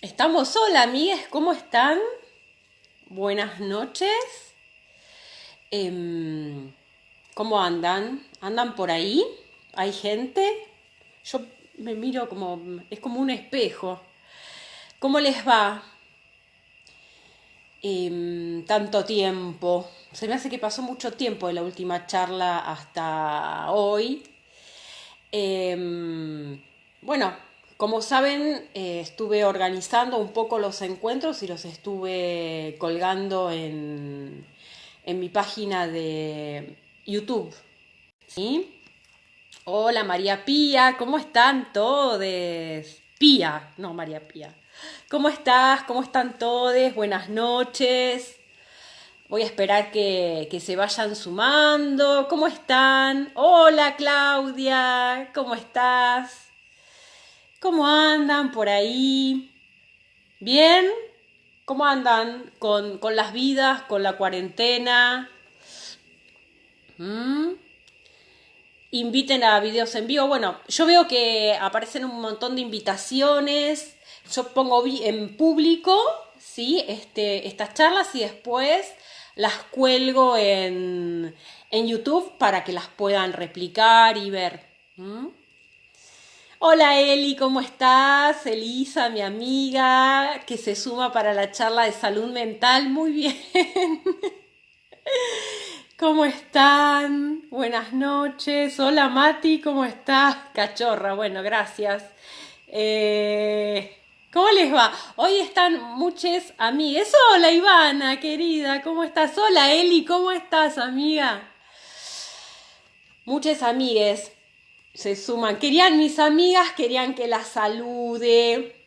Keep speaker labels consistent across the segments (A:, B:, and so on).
A: Estamos, hola amigues, ¿cómo están? Buenas noches. Em, ¿Cómo andan? ¿Andan por ahí? ¿Hay gente? Yo me miro como, es como un espejo. ¿Cómo les va? Tanto tiempo. Se me hace que pasó mucho tiempo de la última charla hasta hoy. Bueno, como saben, estuve organizando un poco los encuentros y los estuve colgando en mi página de YouTube. ¿Sí? Hola María Pía, ¿cómo están todos? Pía, no María Pía. ¿Cómo estás? ¿Cómo están todos? Buenas noches. Voy a esperar que se vayan sumando. ¿Cómo están? Hola Claudia, ¿cómo estás? ¿Cómo andan por ahí? ¿Bien? ¿Cómo andan con las vidas, con la cuarentena? ¿Mm? Inviten a videos en vivo. Bueno, yo veo que aparecen un montón de invitaciones. Yo pongo en público, ¿sí? Estas charlas y después las cuelgo en YouTube para que las puedan replicar y ver. ¿Mm? Hola Eli, ¿cómo estás? Elisa, mi amiga, que se suma para la charla de salud mental. Muy bien. ¿Cómo están? Buenas noches. Hola Mati, ¿cómo estás? Cachorra, bueno, gracias. ¿Cómo les va? Hoy están muchas amigas. Hola Ivana, querida, ¿cómo estás? Hola Eli, ¿cómo estás, amiga? Muchas amigues se suman. Mis amigas querían que las salude.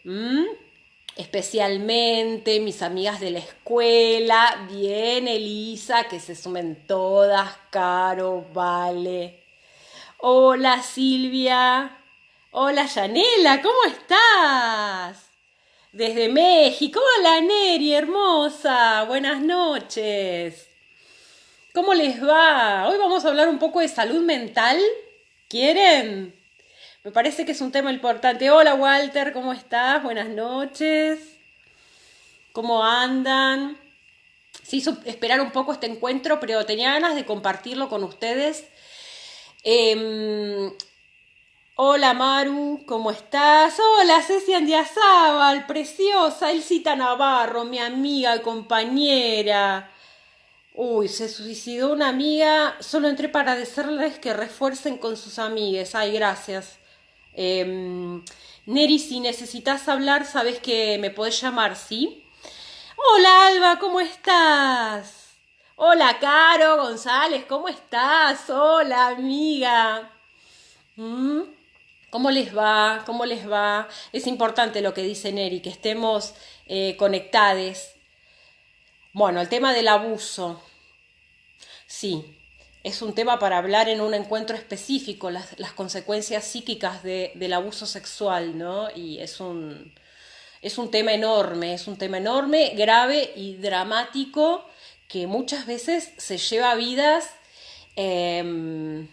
A: Especialmente mis amigas de la escuela. Bien, Elisa, que se sumen todas. Caro, Vale. Hola, Silvia. Hola, Yanela, ¿cómo estás? Desde México. Hola, Neri, hermosa. Buenas noches. ¿Cómo les va? Hoy vamos a hablar un poco de salud mental. ¿Quieren? Me parece que es un tema importante. Hola Walter, ¿cómo estás? Buenas noches. ¿Cómo andan? Se hizo esperar un poco este encuentro, pero tenía ganas de compartirlo con ustedes. Eh, Hola Maru, ¿cómo estás? Hola Ceci Andiazábal, preciosa. Elcita Navarro, mi amiga y compañera. Uy, se suicidó una amiga. Solo entré para decirles que refuercen con sus amigues. Ay, gracias. Neri, si necesitas hablar, sabes que me podés llamar, ¿sí? Hola Alba, ¿cómo estás? Hola Caro González, ¿cómo estás? Hola amiga. ¿Mm? ¿Cómo les va? ¿Cómo les va? Es importante lo que dice Neri, que estemos conectados. Bueno, el tema del abuso. Sí, es un tema para hablar en un encuentro específico, las consecuencias psíquicas del abuso sexual, ¿no? Y es un tema enorme, es un tema enorme, grave y dramático que muchas veces se lleva vidas, eh,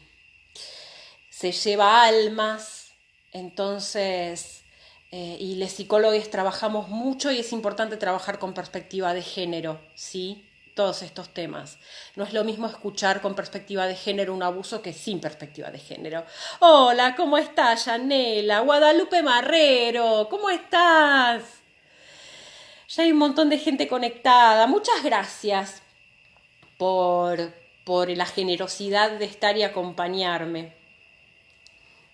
A: se lleva almas, entonces, y los psicólogos trabajamos mucho y es importante trabajar con perspectiva de género, ¿sí? Todos estos temas. No es lo mismo escuchar con perspectiva de género un abuso que sin perspectiva de género. Hola, ¿cómo estás, Yanela? Guadalupe Marrero, ¿cómo estás? Ya hay un montón de gente conectada. Muchas gracias por, por la generosidad de estar y acompañarme.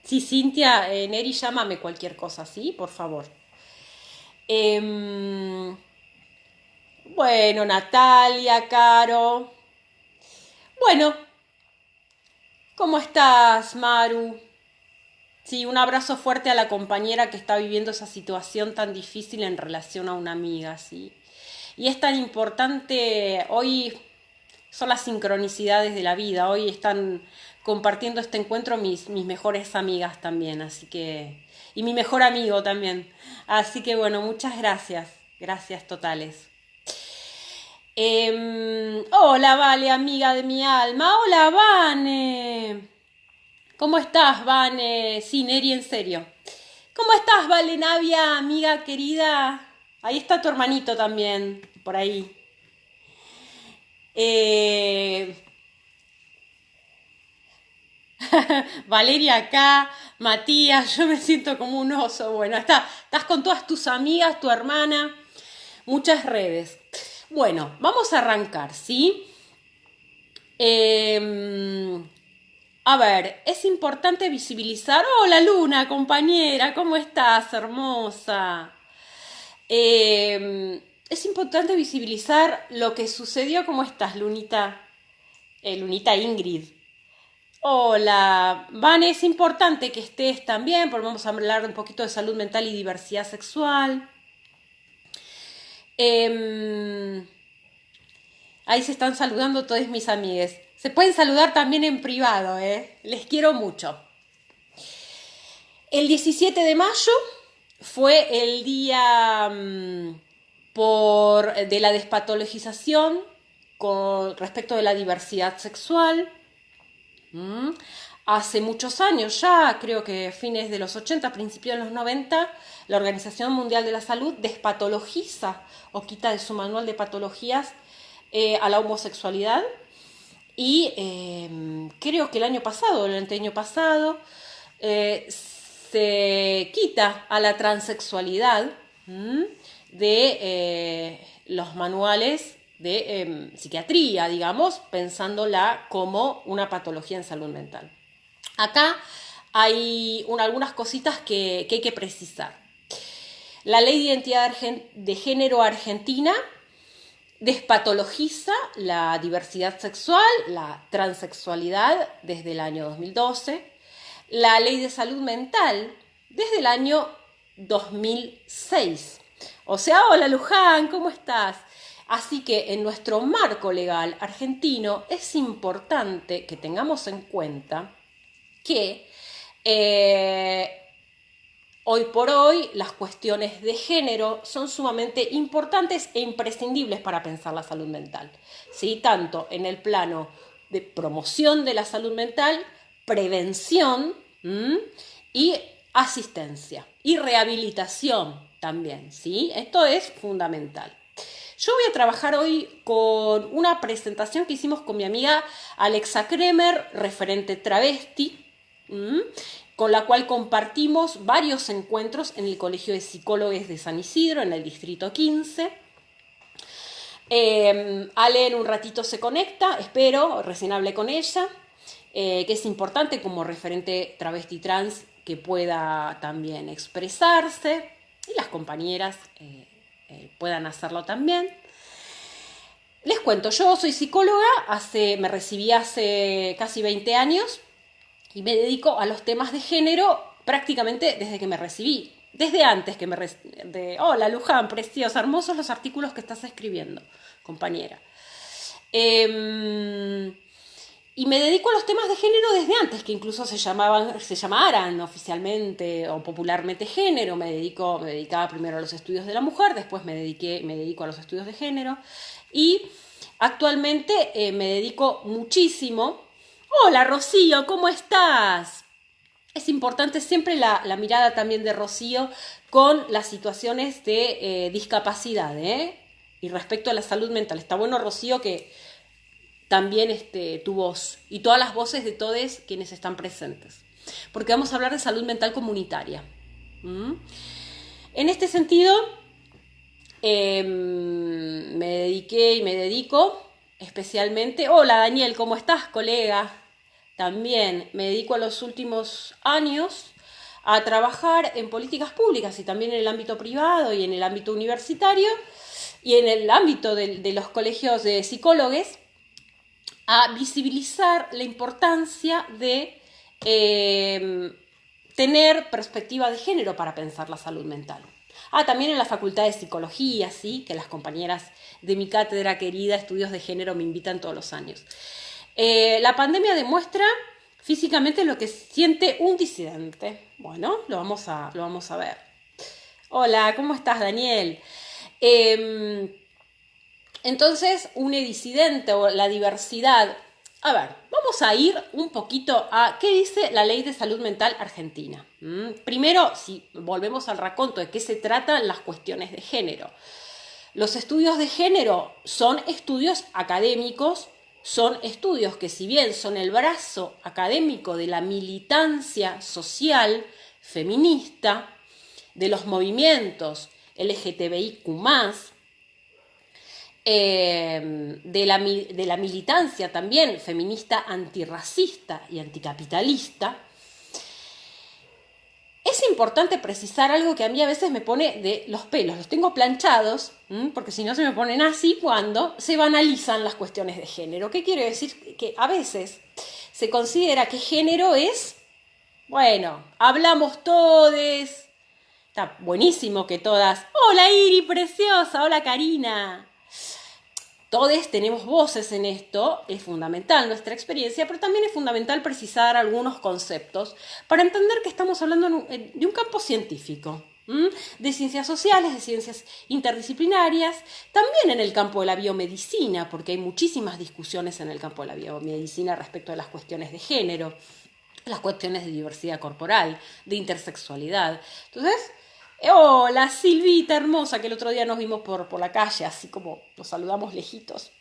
A: Sí, Cintia, Neri, llámame cualquier cosa, ¿sí? Por favor. Em, bueno, Natalia, Caro. Bueno, ¿cómo estás, Maru? Sí, un abrazo fuerte a la compañera que está viviendo esa situación tan difícil en relación a una amiga, ¿sí? Y es tan importante, hoy son las sincronicidades de la vida, hoy están compartiendo este encuentro mis mejores amigas también, así que... Y mi mejor amigo también. Así que bueno, muchas gracias, gracias totales. Hola, Vale, amiga de mi alma. Hola, Vane. ¿Cómo estás, Vane? Sí, Neri, en serio. ¿Cómo estás, Vale Navia, amiga querida? Ahí está tu hermanito también, por ahí. Eh, Valeria acá, Matías, yo me siento como un oso. Bueno, estás con todas tus amigas, tu hermana, muchas redes. Bueno, vamos a arrancar, ¿sí? A ver, es importante visibilizar. Hola Luna, compañera, ¿cómo estás, hermosa? Es importante visibilizar lo que sucedió. ¿Cómo estás, Lunita? Lunita Ingrid. Hola, Vane, es importante que estés también, porque vamos a hablar un poquito de salud mental y diversidad sexual. Ahí se están saludando todos mis amigues. Se pueden saludar también en privado, ¿eh? Les quiero mucho. El 17 de mayo fue el día de la despatologización con respecto de la diversidad sexual. Hace muchos años ya, creo que fines de los 80, principios de los 90, la Organización Mundial de la Salud despatologiza o quita de su manual de patologías a la homosexualidad. Y creo que el año pasado, el anteaño pasado, se quita a la transexualidad de los manuales de psiquiatría, digamos, pensándola como una patología en salud mental. Acá hay algunas cositas que hay que precisar. La Ley de Identidad de Género Argentina despatologiza la diversidad sexual, la transexualidad desde el año 2012, la Ley de Salud Mental desde el año 2006. O sea, hola Luján, ¿cómo estás? Así que en nuestro marco legal argentino es importante que tengamos en cuenta que hoy por hoy las cuestiones de género son sumamente importantes e imprescindibles para pensar la salud mental, ¿sí? Tanto en el plano de promoción de la salud mental, prevención y asistencia y rehabilitación también, ¿sí? Esto es fundamental. Yo voy a trabajar hoy con una presentación que hicimos con mi amiga Alexa Kremer, referente travesti, con la cual compartimos varios encuentros en el Colegio de Psicólogos de San Isidro, en el Distrito 15. Ale en un ratito se conecta, espero, recién hablé con ella, que es importante como referente travesti trans que pueda también expresarse y las compañeras puedan hacerlo también. Les cuento, yo soy psicóloga, me recibí hace casi 20 años y me dedico a los temas de género prácticamente desde que me recibí. Desde antes que me recibí. Hola Luján, preciosa, hermosos los artículos que estás escribiendo, compañera. Y me dedico a los temas de género desde antes, que incluso se llamaran oficialmente o popularmente género. Me dedicaba primero a los estudios de la mujer, después me dedico a los estudios de género. Y actualmente me dedico muchísimo. Hola Rocío, ¿cómo estás? Es importante siempre la mirada también de Rocío con las situaciones de discapacidad, y respecto a la salud mental. Está bueno, Rocío, que también tu voz y todas las voces de todos quienes están presentes, porque vamos a hablar de salud mental comunitaria. En este sentido, me dediqué y me dedico especialmente. Hola Daniel, ¿cómo estás, colega? También me dedico a los últimos años a trabajar en políticas públicas y también en el ámbito privado y en el ámbito universitario y en el ámbito de los colegios de psicólogos, a visibilizar la importancia de tener perspectiva de género para pensar la salud mental. También en la Facultad de Psicología, sí, que las compañeras de mi cátedra querida, Estudios de Género, me invitan todos los años. La pandemia demuestra físicamente lo que siente un disidente. Bueno, lo vamos a ver. Hola, ¿cómo estás, Daniel? Entonces, un disidente o la diversidad A ver, vamos a ir un poquito a qué dice la Ley de Salud Mental Argentina. Primero, si volvemos al raconto de qué se tratan las cuestiones de género. Los estudios de género son estudios académicos, son estudios que si bien son el brazo académico de la militancia social feminista, de los movimientos LGTBIQ+, de la militancia también feminista antirracista y anticapitalista, es importante precisar algo que a mí a veces me pone de los pelos. Los tengo planchados, porque si no se me ponen así cuando se banalizan las cuestiones de género. ¿Qué quiere decir? Que a veces se considera que género es, bueno, hablamos todes. Está buenísimo que todas. Hola Iri, preciosa. Hola Karina. Todos tenemos voces en esto, es fundamental nuestra experiencia, pero también es fundamental precisar algunos conceptos para entender que estamos hablando de un campo científico, de ciencias sociales, de ciencias interdisciplinarias, también en el campo de la biomedicina, porque hay muchísimas discusiones en el campo de la biomedicina respecto a las cuestiones de género, las cuestiones de diversidad corporal, de intersexualidad. Entonces, hola Silvita hermosa, que el otro día nos vimos por la calle, así como nos saludamos lejitos.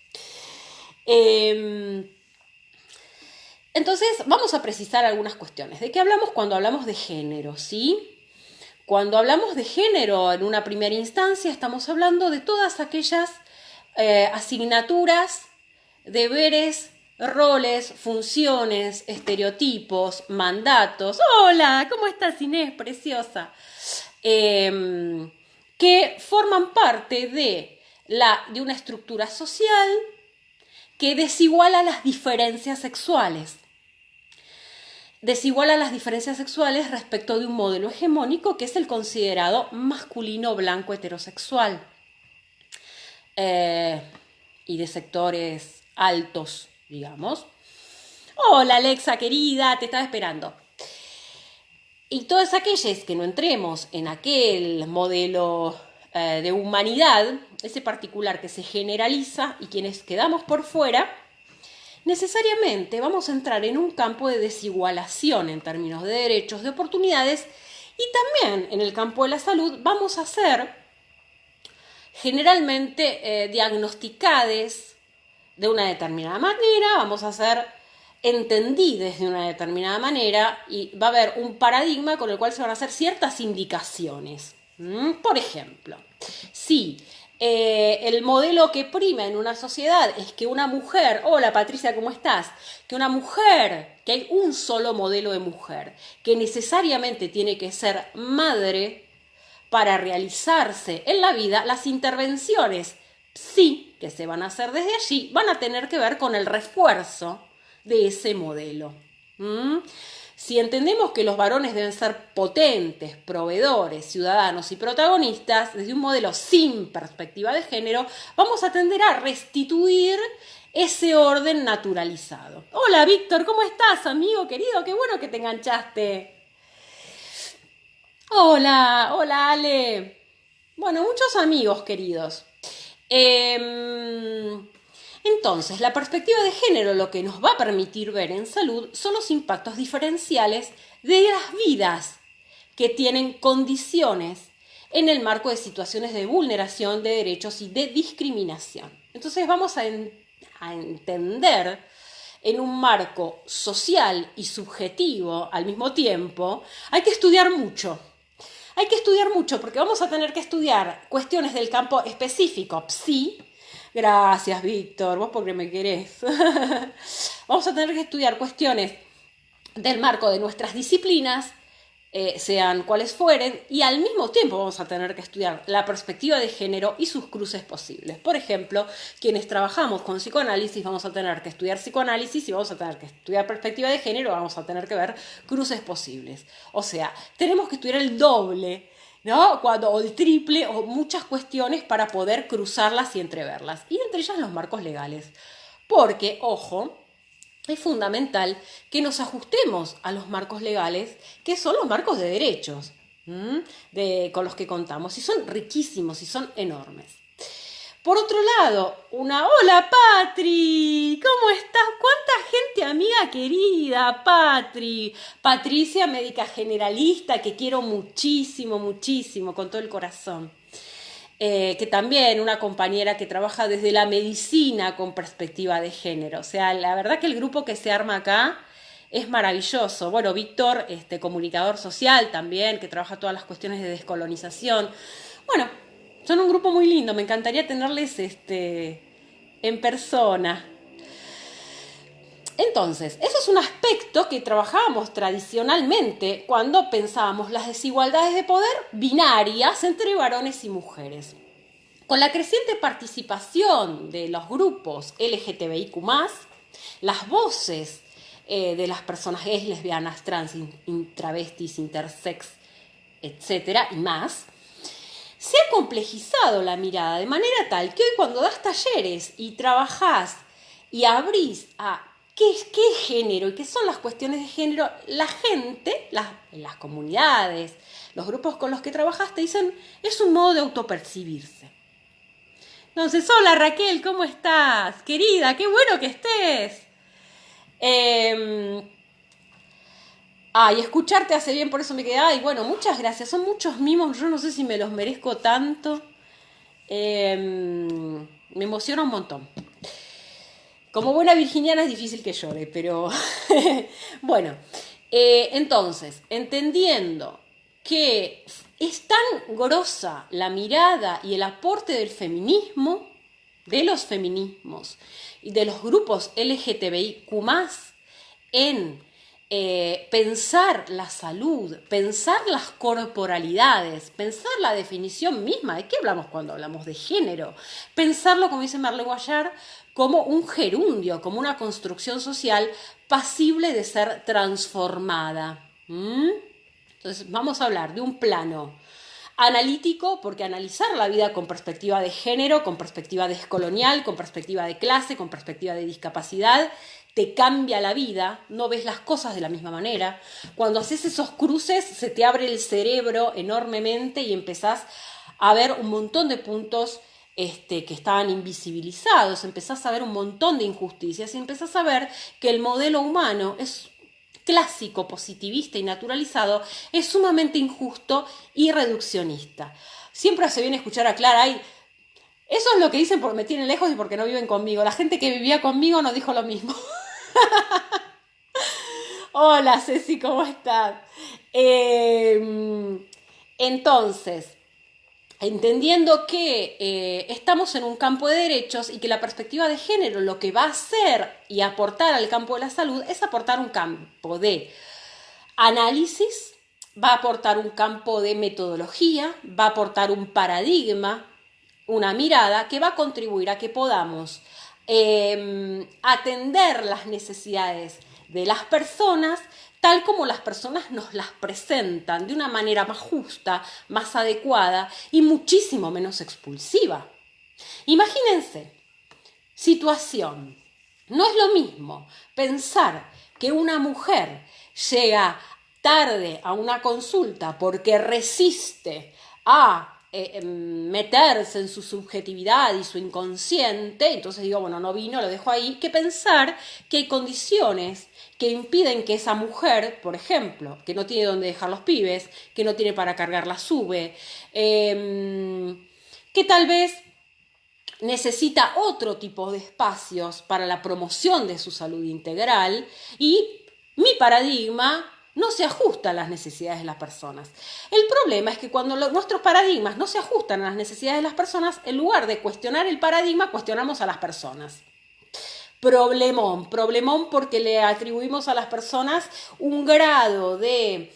A: Entonces vamos a precisar algunas cuestiones. ¿De qué hablamos cuando hablamos de género? ¿Sí? Cuando hablamos de género en una primera instancia estamos hablando de todas aquellas asignaturas, deberes, roles, funciones, estereotipos, mandatos. Hola, ¿cómo estás Inés? Preciosa. Que forman parte de una estructura social que desiguala las diferencias sexuales. Desiguala las diferencias sexuales respecto de un modelo hegemónico que es el considerado masculino blanco heterosexual y de sectores altos, digamos. Hola Alexa querida, te estaba esperando. Y todas aquellas que no entremos en aquel modelo de humanidad, ese particular que se generaliza y quienes quedamos por fuera, necesariamente vamos a entrar en un campo de desigualación en términos de derechos, de oportunidades y también en el campo de la salud vamos a ser generalmente diagnosticades de una determinada manera, vamos a ser entendidas de una determinada manera y va a haber un paradigma con el cual se van a hacer ciertas indicaciones. Por ejemplo, si el modelo que prima en una sociedad es que una mujer, hola Patricia, ¿cómo estás? Que hay un solo modelo de mujer, que necesariamente tiene que ser madre para realizarse en la vida, las intervenciones, sí, que se van a hacer desde allí, van a tener que ver con el refuerzo de ese modelo. Si entendemos que los varones deben ser potentes, proveedores, ciudadanos y protagonistas, desde un modelo sin perspectiva de género, vamos a tender a restituir ese orden naturalizado. Hola Víctor, ¿cómo estás, amigo querido? Qué bueno que te enganchaste. Hola Ale. Bueno, muchos amigos queridos. Entonces, la perspectiva de género lo que nos va a permitir ver en salud son los impactos diferenciales de las vidas que tienen condiciones en el marco de situaciones de vulneración de derechos y de discriminación. Entonces vamos a entender en un marco social y subjetivo al mismo tiempo, hay que estudiar mucho. Hay que estudiar mucho porque vamos a tener que estudiar cuestiones del campo específico, psi. Gracias, Víctor, vos porque me querés. Vamos a tener que estudiar cuestiones del marco de nuestras disciplinas, sean cuales fueren, y al mismo tiempo vamos a tener que estudiar la perspectiva de género y sus cruces posibles. Por ejemplo, quienes trabajamos con psicoanálisis vamos a tener que estudiar psicoanálisis y vamos a tener que estudiar perspectiva de género, vamos a tener que ver cruces posibles. O sea, tenemos que estudiar el doble, ¿no? O el triple o muchas cuestiones para poder cruzarlas y entreverlas. Y entre ellas los marcos legales. Porque, ojo, es fundamental que nos ajustemos a los marcos legales, que son los marcos de derechos con los que contamos. Y son riquísimos y son enormes. Por otro lado, hola Patri, ¿cómo estás? ¿Cuánta gente amiga querida, Patri? Patricia, médica generalista, que quiero muchísimo, muchísimo, con todo el corazón. Que también una compañera que trabaja desde la medicina con perspectiva de género. O sea, la verdad que el grupo que se arma acá es maravilloso. Bueno, Víctor, comunicador social también, que trabaja todas las cuestiones de descolonización. Bueno, son un grupo muy lindo, me encantaría tenerles en persona. Entonces, eso es un aspecto que trabajábamos tradicionalmente cuando pensábamos las desigualdades de poder binarias entre varones y mujeres. Con la creciente participación de los grupos LGTBIQ+, las voces de las personas gays, lesbianas, trans, travestis, intersex, etcétera, y más, se ha complejizado la mirada de manera tal que hoy cuando das talleres y trabajás y abrís a qué es género y qué son las cuestiones de género, la gente, las comunidades, los grupos con los que trabajás te dicen, es un modo de autopercibirse. Entonces, hola Raquel, ¿cómo estás? Querida, qué bueno que estés. Y escucharte hace bien, por eso me quedé. Bueno, muchas gracias. Son muchos mimos, yo no sé si me los merezco tanto. Me emociona un montón. Como buena virginiana es difícil que llore, pero bueno. Entonces, entendiendo que es tan grosa la mirada y el aporte del feminismo, de los feminismos y de los grupos LGTBIQ+, en pensar la salud, pensar las corporalidades, pensar la definición misma, ¿de qué hablamos cuando hablamos de género? Pensarlo, como dice Marlene Guayar, como un gerundio, como una construcción social pasible de ser transformada. Entonces vamos a hablar de un plano analítico, porque analizar la vida con perspectiva de género, con perspectiva descolonial, con perspectiva de clase, con perspectiva de discapacidad, te cambia la vida, no ves las cosas de la misma manera. Cuando haces esos cruces se te abre el cerebro enormemente y empezás a ver un montón de puntos que estaban invisibilizados, empezás a ver un montón de injusticias y empezás a ver que el modelo humano es clásico, positivista y naturalizado, es sumamente injusto y reduccionista. Siempre hace bien escuchar a Clara, eso es lo que dicen porque me tienen lejos y porque no viven conmigo. La gente que vivía conmigo no dijo lo mismo. Hola Ceci, ¿cómo estás? Entonces, entendiendo que estamos en un campo de derechos y que la perspectiva de género lo que va a hacer y aportar al campo de la salud es aportar un campo de análisis, va a aportar un campo de metodología, va a aportar un paradigma, una mirada que va a contribuir a que podamos atender las necesidades de las personas tal como las personas nos las presentan, de una manera más justa, más adecuada y muchísimo menos expulsiva. Imagínense, situación. No es lo mismo pensar que una mujer llega tarde a una consulta porque resiste a meterse en su subjetividad y su inconsciente, entonces digo, bueno, no vino, lo dejo ahí, que pensar que hay condiciones que impiden que esa mujer, por ejemplo, que no tiene dónde dejar los pibes, que no tiene para cargar la sube, que tal vez necesita otro tipo de espacios para la promoción de su salud integral y mi paradigma no se ajusta a las necesidades de las personas. El problema es que cuando nuestros paradigmas no se ajustan a las necesidades de las personas, en lugar de cuestionar el paradigma, cuestionamos a las personas. Problemón porque le atribuimos a las personas un grado de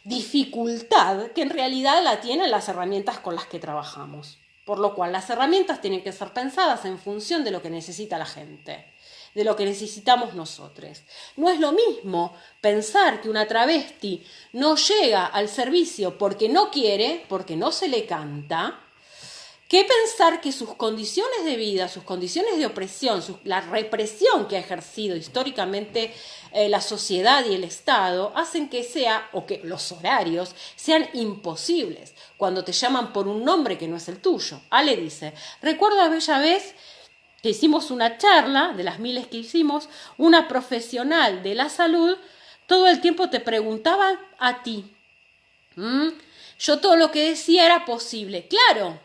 A: dificultad que en realidad la tienen las herramientas con las que trabajamos. Por lo cual las herramientas tienen que ser pensadas en función de lo que necesita la gente, de lo que necesitamos nosotros. No es lo mismo pensar que una travesti no llega al servicio porque no quiere, porque no se le canta, que pensar que sus condiciones de vida, sus condiciones de opresión, la represión que ha ejercido históricamente la sociedad y el Estado, hacen que o que los horarios sean imposibles cuando te llaman por un nombre que no es el tuyo. Ale dice, recuerdo aquella vez que hicimos una charla, de las miles que hicimos, una profesional de la salud, todo el tiempo te preguntaban a ti. Yo todo lo que decía era posible, claro.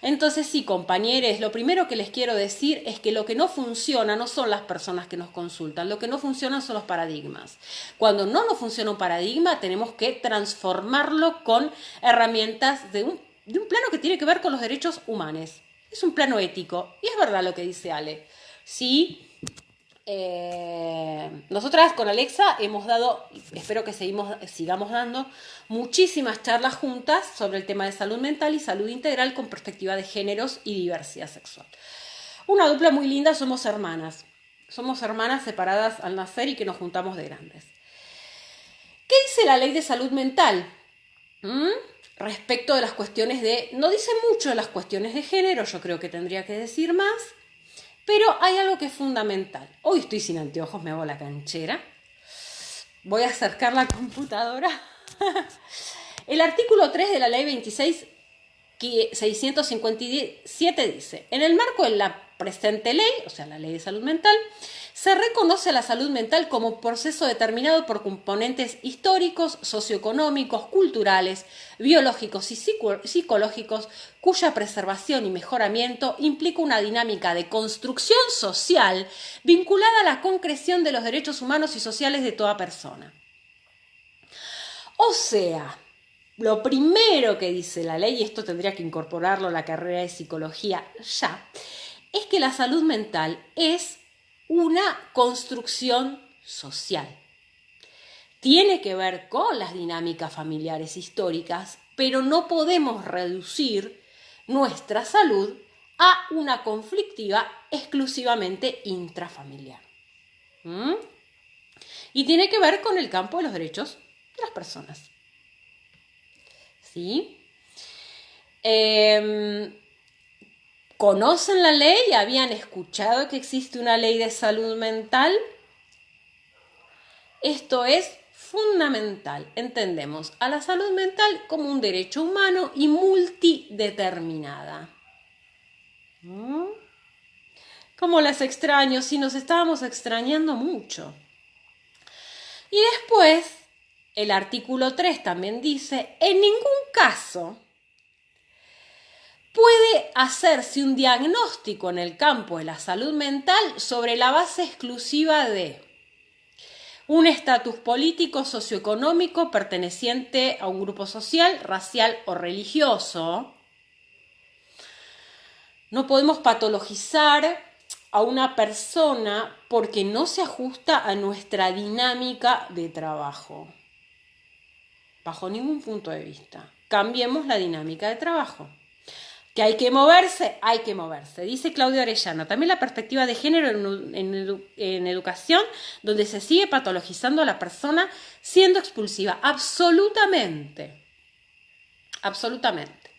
A: Entonces sí, compañeros, lo primero que les quiero decir es que lo que no funciona no son las personas que nos consultan, lo que no funciona son los paradigmas. Cuando no nos funciona un paradigma, tenemos que transformarlo con herramientas de un plano que tiene que ver con los derechos humanos. Es un plano ético, y es verdad lo que dice Ale. Sí. Nosotras con Alexa hemos dado, espero que sigamos dando muchísimas charlas juntas sobre el tema de salud mental y salud integral con perspectiva de géneros y diversidad sexual. Una dupla muy linda, somos hermanas separadas al nacer y que nos juntamos de grandes. ¿Qué dice la ley de salud mental? Respecto de las cuestiones no dice mucho de las cuestiones de género, yo creo que tendría que decir más. Pero hay algo que es fundamental. Hoy estoy sin anteojos, me hago la canchera. Voy a acercar la computadora. El artículo 3 de la ley 26.657 dice, en el marco de la presente ley, o sea, la ley de salud mental, se reconoce la salud mental como un proceso determinado por componentes históricos, socioeconómicos, culturales, biológicos y psicológicos, cuya preservación y mejoramiento implica una dinámica de construcción social vinculada a la concreción de los derechos humanos y sociales de toda persona. O sea, lo primero que dice la ley, y esto tendría que incorporarlo a la carrera de psicología ya, es que la salud mental es una construcción social. Tiene que ver con las dinámicas familiares históricas, pero no podemos reducir nuestra salud a una conflictiva exclusivamente intrafamiliar. Y tiene que ver con el campo de los derechos de las personas. ¿Sí? ¿Conocen la ley? ¿Habían escuchado que existe una ley de salud mental? Esto es fundamental. Entendemos a la salud mental como un derecho humano y multideterminada. ¿Cómo las extraño? Si nos estábamos extrañando mucho. Y después, el artículo 3 también dice, en ningún caso puede hacerse un diagnóstico en el campo de la salud mental sobre la base exclusiva de un estatus político, socioeconómico, perteneciente a un grupo social, racial o religioso. No podemos patologizar a una persona porque no se ajusta a nuestra dinámica de trabajo. Bajo ningún punto de vista. Cambiemos la dinámica de trabajo. Que hay que moverse, hay que moverse. Dice Claudia Orellana. También la perspectiva de género en educación, donde se sigue patologizando a la persona siendo expulsiva. Absolutamente. Absolutamente.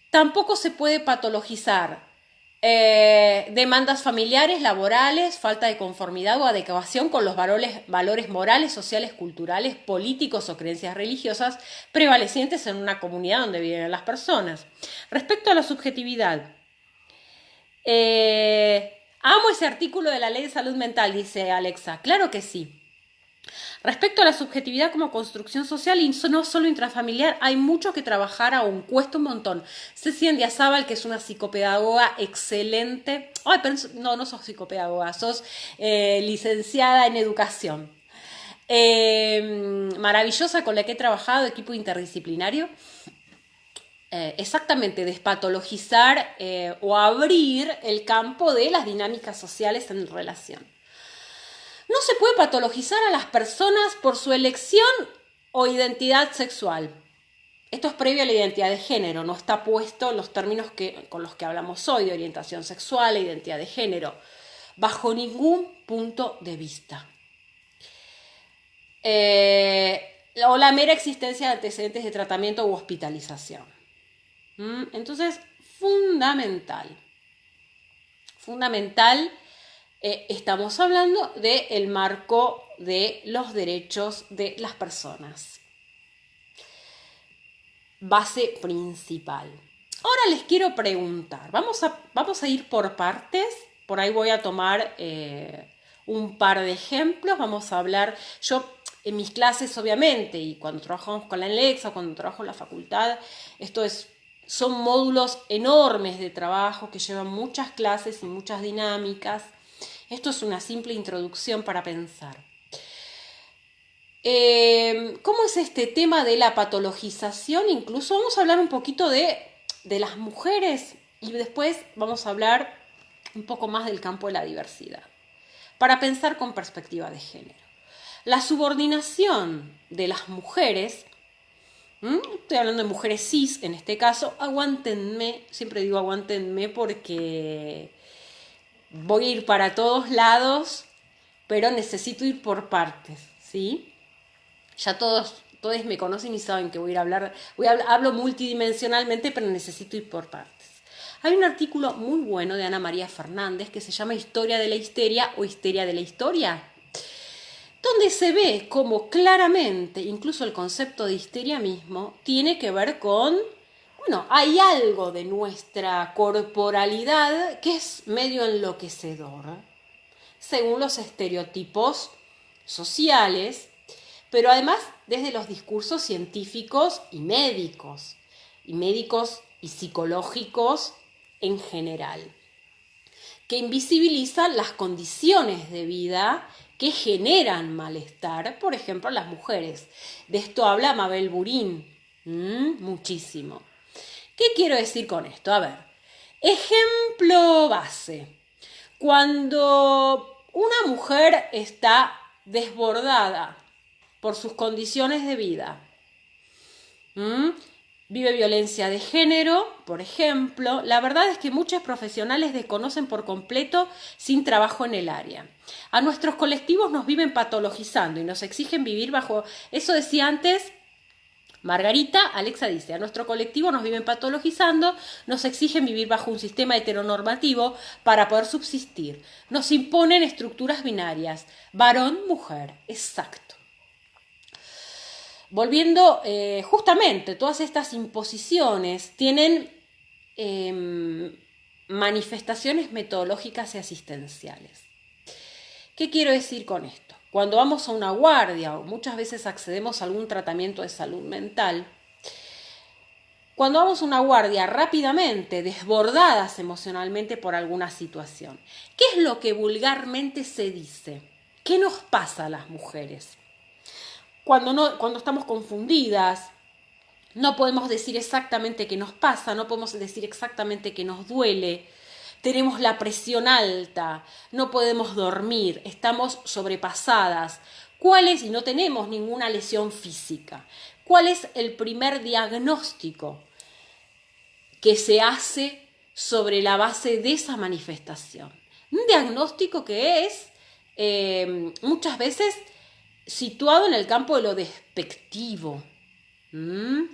A: Tampoco se puede patologizar demandas familiares, laborales, falta de conformidad o adecuación con los valores morales, sociales, culturales, políticos o creencias religiosas prevalecientes en una comunidad donde viven las personas. Respecto a la subjetividad, amo ese artículo de la Ley de Salud Mental, dice Alexa. Claro que sí. Respecto a la subjetividad como construcción social y no solo intrafamiliar, hay mucho que trabajar aún, cuesta un montón. Ceci Andiazábal, que es una psicopedagoga excelente. Ay, pero no sos psicopedagoga, sos licenciada en educación. Maravillosa, con la que he trabajado, equipo interdisciplinario. Exactamente, despatologizar o abrir el campo de las dinámicas sociales en relación. No se puede patologizar a las personas por su elección o identidad sexual. Esto es previo a la identidad de género, no está puesto en los términos con los que hablamos hoy, de orientación sexual e identidad de género, bajo ningún punto de vista. o la mera existencia de antecedentes de tratamiento u hospitalización. Entonces, fundamental, estamos hablando del marco de los derechos de las personas. Base principal. Ahora les quiero preguntar, vamos a ir por partes, por ahí voy a tomar un par de ejemplos, vamos a hablar, yo en mis clases obviamente, y cuando trabajamos con la ENLEX o cuando trabajo en la facultad, son módulos enormes de trabajo que llevan muchas clases y muchas dinámicas. Esto es una simple introducción para pensar. ¿Cómo es este tema de la patologización? Incluso vamos a hablar un poquito de las mujeres y después vamos a hablar un poco más del campo de la diversidad, para pensar con perspectiva de género. La subordinación de las mujeres, estoy hablando de mujeres cis en este caso, aguántenme, siempre digo aguántenme porque voy a ir para todos lados, pero necesito ir por partes, ¿sí? Ya todos me conocen y saben que hablo multidimensionalmente, pero necesito ir por partes. Hay un artículo muy bueno de Ana María Fernández que se llama Historia de la histeria o Histeria de la historia, donde se ve cómo claramente, incluso el concepto de histeria mismo, tiene que ver con, hay algo de nuestra corporalidad que es medio enloquecedor, según los estereotipos sociales, pero además desde los discursos científicos y médicos y psicológicos en general, que invisibilizan las condiciones de vida que generan malestar, por ejemplo, las mujeres. De esto habla Mabel Burín, muchísimo. ¿Qué quiero decir con esto? A ver, ejemplo base. Cuando una mujer está desbordada por sus condiciones de vida, vive violencia de género, por ejemplo, la verdad es que muchos profesionales desconocen por completo sin trabajo en el área. A nuestros colectivos nos viven patologizando y nos exigen vivir bajo, eso decía antes Margarita, Alexa dice, a nuestro colectivo nos viven patologizando, nos exigen vivir bajo un sistema heteronormativo para poder subsistir. Nos imponen estructuras binarias, varón-mujer, exacto. Volviendo, justamente, todas estas imposiciones tienen manifestaciones metodológicas y asistenciales. ¿Qué quiero decir con esto? Cuando vamos a una guardia o muchas veces accedemos a algún tratamiento de salud mental, cuando vamos a una guardia rápidamente desbordadas emocionalmente por alguna situación, ¿qué es lo que vulgarmente se dice? ¿Qué nos pasa a las mujeres? Cuando estamos confundidas, no podemos decir exactamente qué nos pasa, no podemos decir exactamente qué nos duele, tenemos la presión alta, no podemos dormir, estamos sobrepasadas. ¿Cuál es? Y no tenemos ninguna lesión física. ¿Cuál es el primer diagnóstico que se hace sobre la base de esa manifestación? Un diagnóstico que es muchas veces situado en el campo de lo despectivo, en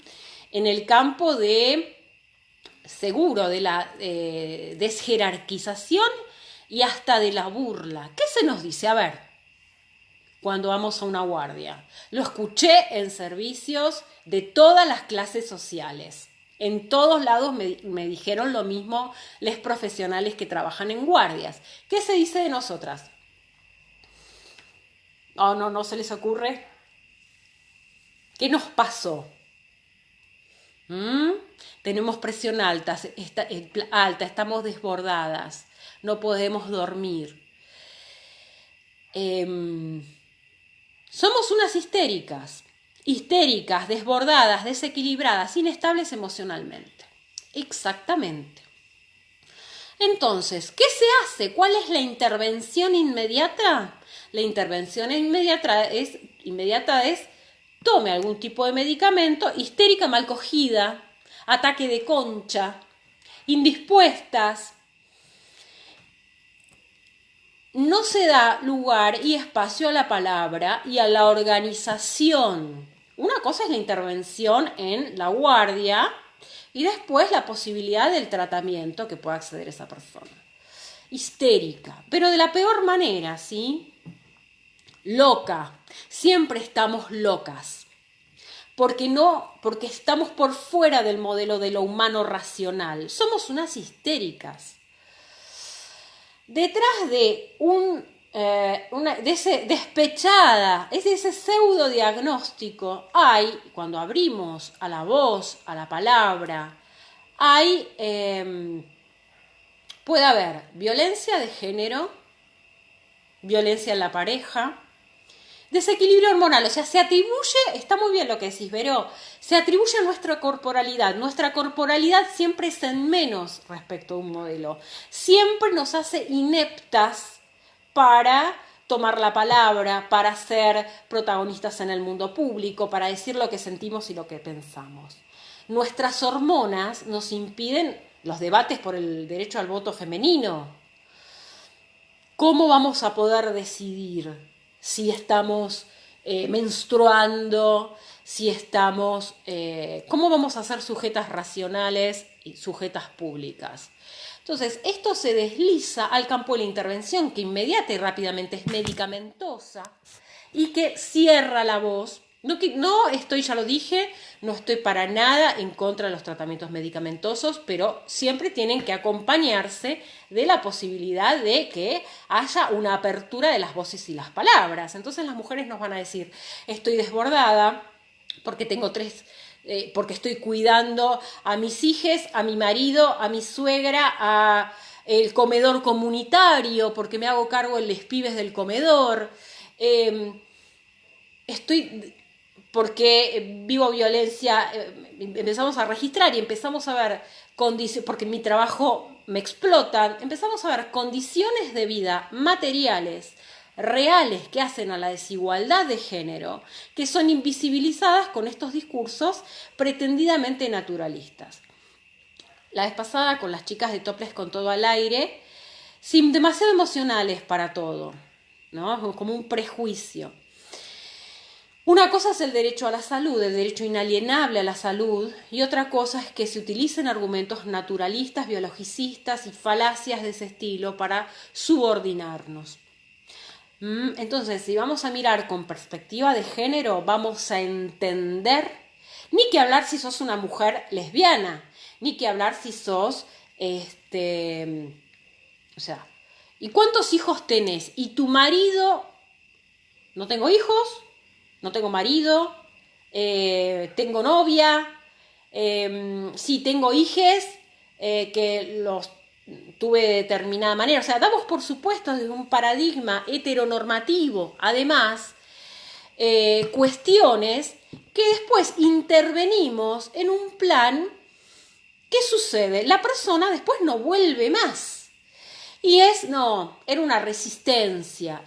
A: el campo de, seguro, de la desjerarquización y hasta de la burla. ¿Qué se nos dice? A ver, cuando vamos a una guardia. Lo escuché en servicios de todas las clases sociales. En todos lados me dijeron lo mismo los profesionales que trabajan en guardias. ¿Qué se dice de nosotras? Oh, no se les ocurre. ¿Qué nos pasó? Tenemos presión alta, estamos desbordadas, no podemos dormir. Somos unas histéricas, desbordadas, desequilibradas, inestables emocionalmente. Exactamente. Entonces, ¿qué se hace? ¿Cuál es la intervención inmediata? La intervención inmediata es tome algún tipo de medicamento, histérica mal cogida, ataque de concha, indispuestas. No se da lugar y espacio a la palabra y a la organización. una cosa es la intervención en la guardia y después la posibilidad del tratamiento que pueda acceder esa persona. Histérica, pero de la peor manera, ¿sí? Loca, siempre estamos locas, porque estamos por fuera del modelo de lo humano racional, somos unas histéricas. Detrás de de ese despechada, ese pseudo diagnóstico, cuando abrimos a la voz, a la palabra, puede haber violencia de género, violencia en la pareja, desequilibrio hormonal, o sea, se atribuye, está muy bien lo que decís, Vero, se atribuye a nuestra corporalidad siempre es en menos respecto a un modelo, siempre nos hace ineptas para tomar la palabra, para ser protagonistas en el mundo público, para decir lo que sentimos y lo que pensamos. Nuestras hormonas nos impiden los debates por el derecho al voto femenino. ¿Cómo vamos a poder decidir si estamos menstruando, si estamos... ¿Cómo vamos a ser sujetas racionales y sujetas públicas? Entonces, esto se desliza al campo de la intervención, que inmediata y rápidamente es medicamentosa y que cierra la voz. No estoy, ya lo dije, no estoy para nada en contra de los tratamientos medicamentosos, pero siempre tienen que acompañarse de la posibilidad de que haya una apertura de las voces y las palabras. Entonces las mujeres nos van a decir, estoy desbordada porque tengo porque estoy cuidando a mis hijes, a mi marido, a mi suegra, a el comedor comunitario, porque me hago cargo de los pibes del comedor. Porque vivo violencia, empezamos a registrar y empezamos a ver condiciones, porque en mi trabajo me explotan, empezamos a ver condiciones de vida materiales, reales, que hacen a la desigualdad de género, que son invisibilizadas con estos discursos pretendidamente naturalistas. La vez pasada con las chicas de Toples con todo al aire, sin demasiado emocionales para todo, ¿no? Como un prejuicio. Una cosa es el derecho a la salud, el derecho inalienable a la salud, y otra cosa es que se utilicen argumentos naturalistas, biologicistas y falacias de ese estilo para subordinarnos. Entonces, si vamos a mirar con perspectiva de género, vamos a entender, ni que hablar si sos una mujer lesbiana, ni que hablar si sos, ¿y cuántos hijos tenés? ¿Y tu marido? ¿No tengo hijos? No tengo marido, tengo novia, sí tengo hijes que los tuve de determinada manera. O sea, damos por supuesto desde un paradigma heteronormativo, además, cuestiones que después intervenimos en un plan. ¿Qué sucede? La persona después no vuelve más. Y era una resistencia,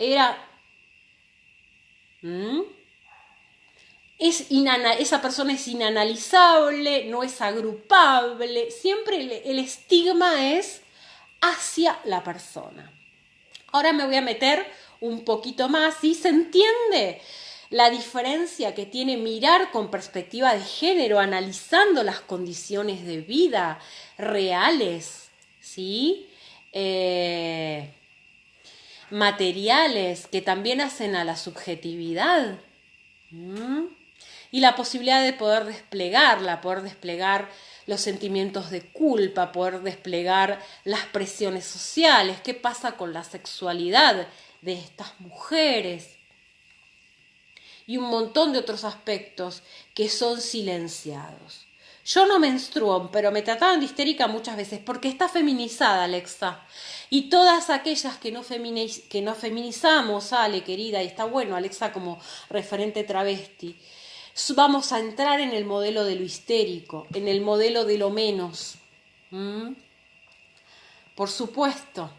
A: esa persona es inanalizable, no es agrupable, siempre el estigma es hacia la persona. Ahora me voy a meter un poquito más y se entiende la diferencia que tiene mirar con perspectiva de género, analizando las condiciones de vida reales, ¿sí? Materiales que también hacen a la subjetividad. Y la posibilidad de poder desplegar los sentimientos de culpa, poder desplegar las presiones sociales, qué pasa con la sexualidad de estas mujeres y un montón de otros aspectos que son silenciados. Yo no menstruo, pero me trataban de histérica muchas veces porque está feminizada, Alexa. Y todas aquellas que no feminizamos, Ale, querida, y está bueno, Alexa, como referente travesti, vamos a entrar en el modelo de lo histérico, en el modelo de lo menos. Por supuesto,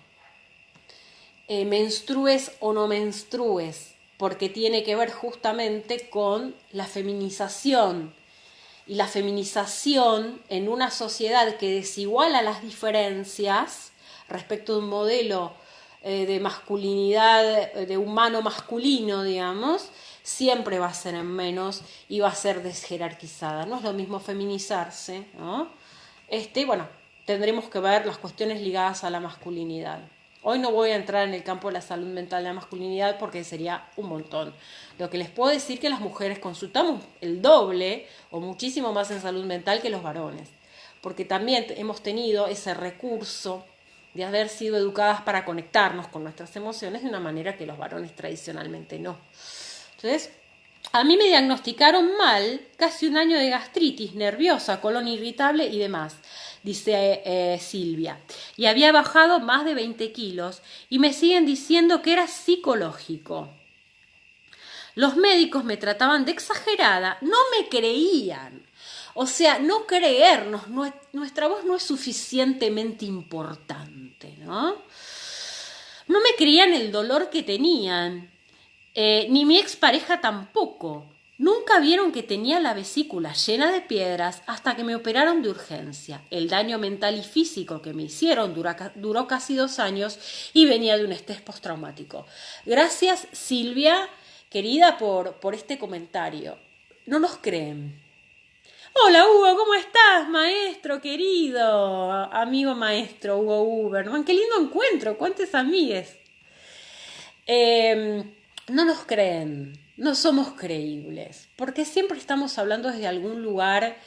A: menstrues o no menstrues, porque tiene que ver justamente con la feminización. Y la feminización en una sociedad que desiguala las diferencias respecto de un modelo de masculinidad, de humano masculino, digamos, siempre va a ser en menos y va a ser desjerarquizada. No es lo mismo feminizarse, ¿no? Bueno, tendremos que ver las cuestiones ligadas a la masculinidad. Hoy no voy a entrar en el campo de la salud mental de la masculinidad porque sería un montón. Lo que les puedo decir es que las mujeres consultamos el doble o muchísimo más en salud mental que los varones, porque también hemos tenido ese recurso de haber sido educadas para conectarnos con nuestras emociones de una manera que los varones tradicionalmente no. Entonces, a mí me diagnosticaron mal casi un año de gastritis nerviosa, colon irritable y demás, dice Silvia. Y había bajado más de 20 kilos y me siguen diciendo que era psicológico. Los médicos me trataban de exagerada, no me creían. O sea, no creernos, nuestra voz no es suficientemente importante, ¿no? No me creían el dolor que tenían. Ni mi expareja tampoco. Nunca vieron que tenía la vesícula llena de piedras hasta que me operaron de urgencia. El daño mental y físico que me hicieron duró casi 2 años y venía de un estrés postraumático. Gracias, Silvia, querida, por este comentario. No nos creen. Hola, Hugo, ¿cómo estás, maestro querido? Amigo maestro, Hugo Uberman. Qué lindo encuentro, cuántas amigues. No nos creen, no somos creíbles, porque siempre estamos hablando desde algún lugar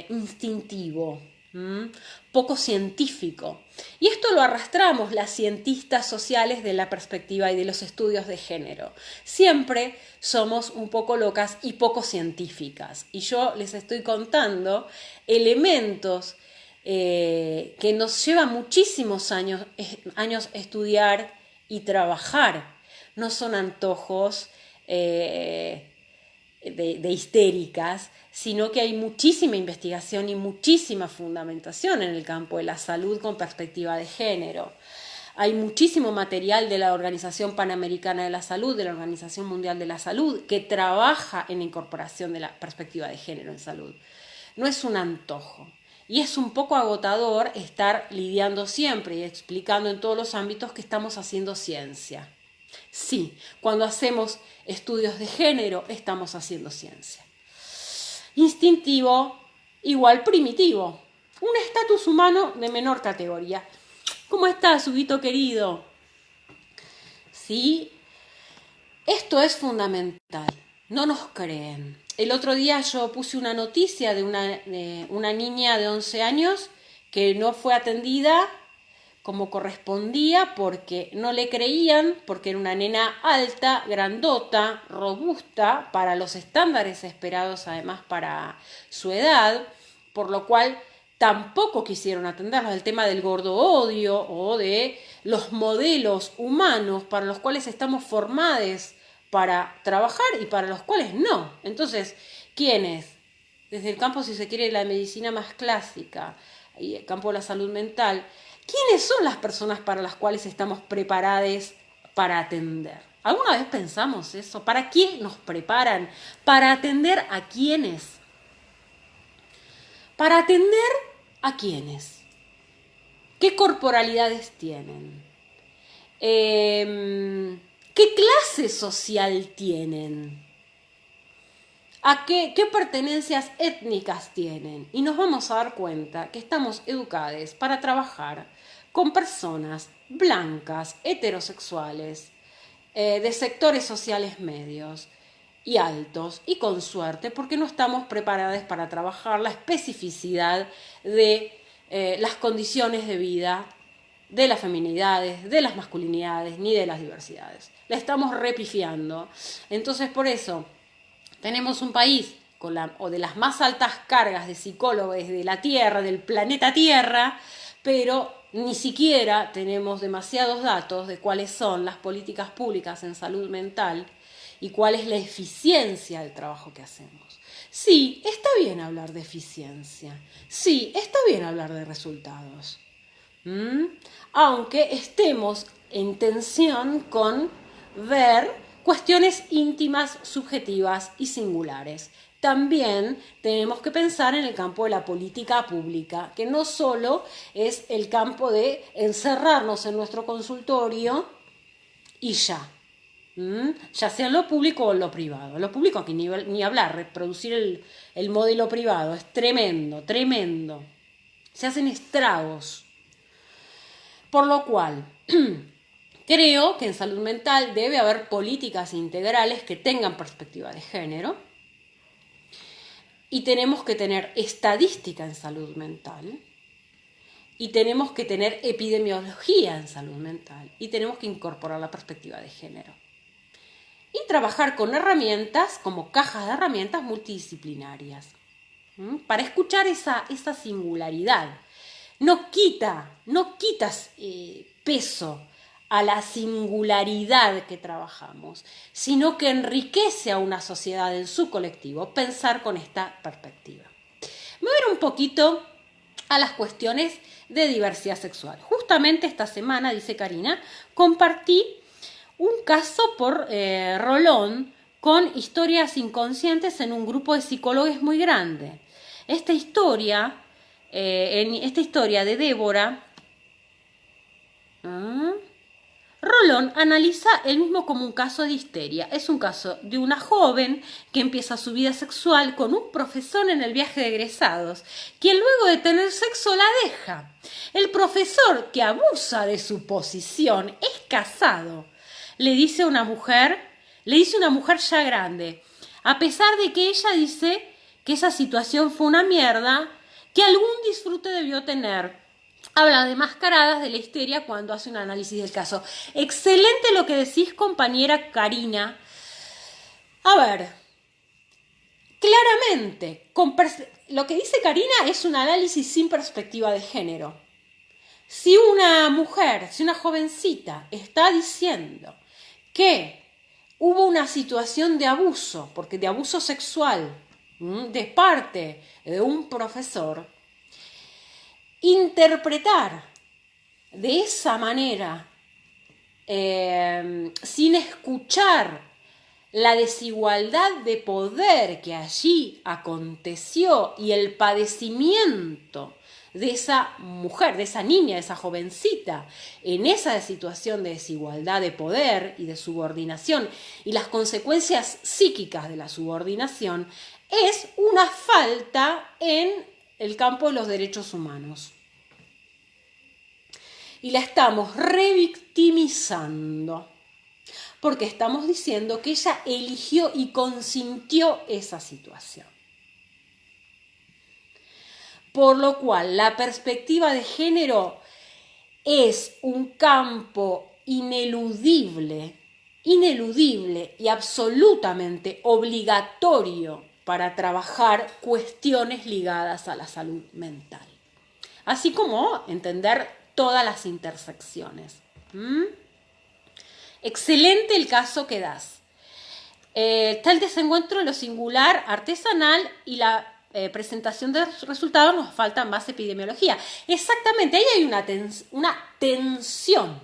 A: instintivo, poco científico. Y esto lo arrastramos las cientistas sociales de la perspectiva y de los estudios de género. Siempre somos un poco locas y poco científicas. Y yo les estoy contando elementos que nos lleva muchísimos años estudiar y trabajar. No son antojos de histéricas, sino que hay muchísima investigación y muchísima fundamentación en el campo de la salud con perspectiva de género. Hay muchísimo material de la Organización Panamericana de la Salud, de la Organización Mundial de la Salud, que trabaja en la incorporación de la perspectiva de género en salud. No es un antojo. Y es un poco agotador estar lidiando siempre y explicando en todos los ámbitos que estamos haciendo ciencia. Sí, cuando hacemos estudios de género estamos haciendo ciencia. Instintivo igual primitivo. Un estatus humano de menor categoría. ¿Cómo estás, Huguito querido? Sí, esto es fundamental. No nos creen. El otro día yo puse una noticia de una niña de 11 años que no fue atendida como correspondía porque no le creían, porque era una nena alta, grandota, robusta, para los estándares esperados además para su edad, por lo cual tampoco quisieron atenderlos. El tema del gordo odio o de los modelos humanos para los cuales estamos formados para trabajar y para los cuales no. Entonces, ¿quiénes? Desde el campo, si se quiere, de la medicina más clásica y el campo de la salud mental, ¿quiénes son las personas para las cuales estamos preparadas para atender? ¿Alguna vez pensamos eso? ¿Para qué nos preparan? ¿Para atender a quiénes? ¿Para atender a quiénes? ¿Qué corporalidades tienen? ¿Qué clase social tienen? ¿A qué pertenencias étnicas tienen? Y nos vamos a dar cuenta que estamos educadas para trabajar con personas blancas, heterosexuales, de sectores sociales medios y altos, y con suerte, porque no estamos preparadas para trabajar la especificidad de las condiciones de vida, de las feminidades, de las masculinidades, ni de las diversidades. La estamos repifiando. Entonces, por eso, tenemos un país o de las más altas cargas de psicólogos de la Tierra, del planeta Tierra, pero ni siquiera tenemos demasiados datos de cuáles son las políticas públicas en salud mental y cuál es la eficiencia del trabajo que hacemos. Sí, está bien hablar de eficiencia. Sí, está bien hablar de resultados. Aunque estemos en tensión con ver cuestiones íntimas, subjetivas y singulares. También tenemos que pensar en el campo de la política pública, que no solo es el campo de encerrarnos en nuestro consultorio y ya. Ya sea en lo público o en lo privado. En lo público aquí ni hablar, reproducir el modelo privado es tremendo, tremendo. Se hacen estragos. Por lo cual, creo que en salud mental debe haber políticas integrales que tengan perspectiva de género y tenemos que tener estadística en salud mental y tenemos que tener epidemiología en salud mental y tenemos que incorporar la perspectiva de género. Y trabajar con herramientas como cajas de herramientas multidisciplinarias para escuchar esa singularidad. No quitas peso a la singularidad que trabajamos, sino que enriquece a una sociedad en su colectivo pensar con esta perspectiva. Me voy a ir un poquito a las cuestiones de diversidad sexual. Justamente esta semana, dice Karina, compartí un caso por Rolón con historias inconscientes en un grupo de psicólogos muy grande. Esta historia de Débora, Rolón analiza el mismo como un caso de histeria. Es un caso de una joven que empieza su vida sexual con un profesor en el viaje de egresados, quien luego de tener sexo la deja. El profesor, que abusa de su posición, es casado. Le dice una mujer ya grande, a pesar de que ella dice que esa situación fue una mierda, que algún disfrute debió tener. Habla de mascaradas de la histeria cuando hace un análisis del caso. Excelente lo que decís, compañera Karina. A ver, claramente, lo que dice Karina es un análisis sin perspectiva de género. Si una mujer, si una jovencita está diciendo que hubo una situación de abuso, porque de abuso sexual, de parte de un profesor, interpretar de esa manera, sin escuchar la desigualdad de poder que allí aconteció y el padecimiento de esa mujer, de esa niña, de esa jovencita, en esa situación de desigualdad de poder y de subordinación y las consecuencias psíquicas de la subordinación, es una falta en el campo de los derechos humanos. Y la estamos revictimizando, porque estamos diciendo que ella eligió y consintió esa situación. Por lo cual, la perspectiva de género es un campo ineludible y absolutamente obligatorio para trabajar cuestiones ligadas a la salud mental. Así como entender todas las intersecciones. Excelente el caso que das. Está el desencuentro de lo singular, artesanal y la presentación de resultados, nos falta más epidemiología. Exactamente, ahí hay una tensión.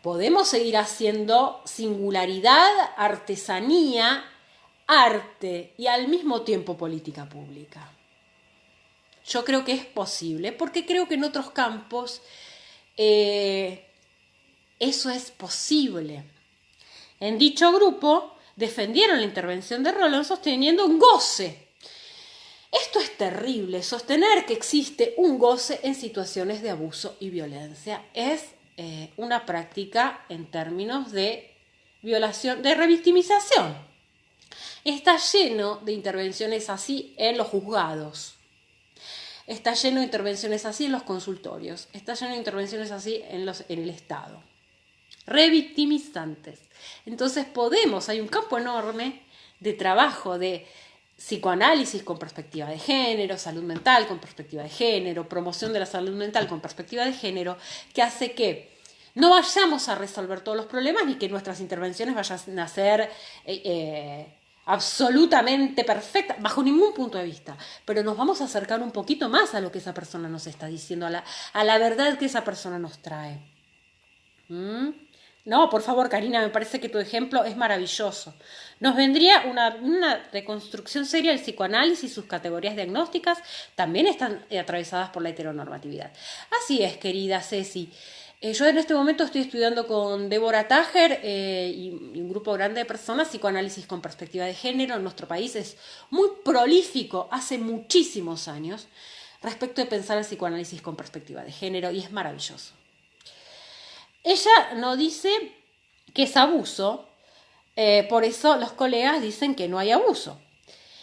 A: Podemos seguir haciendo singularidad, artesanía, arte y al mismo tiempo política pública. Yo creo que es posible, porque creo que en otros campos eso es posible. En dicho grupo defendieron la intervención de Rolón sosteniendo un goce. Esto es terrible, sostener que existe un goce en situaciones de abuso y violencia es una práctica en términos de violación, de revictimización. Está lleno de intervenciones así en los juzgados. Está lleno de intervenciones así en los consultorios. Está lleno de intervenciones así en el Estado. Revictimizantes. Entonces hay un campo enorme de trabajo de psicoanálisis con perspectiva de género, salud mental con perspectiva de género, promoción de la salud mental con perspectiva de género, que hace que no vayamos a resolver todos los problemas ni que nuestras intervenciones vayan a ser absolutamente perfectas, bajo ningún punto de vista, pero nos vamos a acercar un poquito más a lo que esa persona nos está diciendo, a la verdad que esa persona nos trae. No, por favor, Karina, me parece que tu ejemplo es maravilloso. Nos vendría una reconstrucción seria del psicoanálisis y sus categorías diagnósticas también están atravesadas por la heteronormatividad. Así es, querida Ceci. Yo en este momento estoy estudiando con Débora Tajer y un grupo grande de personas psicoanálisis con perspectiva de género. En nuestro país es muy prolífico hace muchísimos años respecto de pensar el psicoanálisis con perspectiva de género y es maravilloso. Ella no dice que es abuso, por eso los colegas dicen que no hay abuso.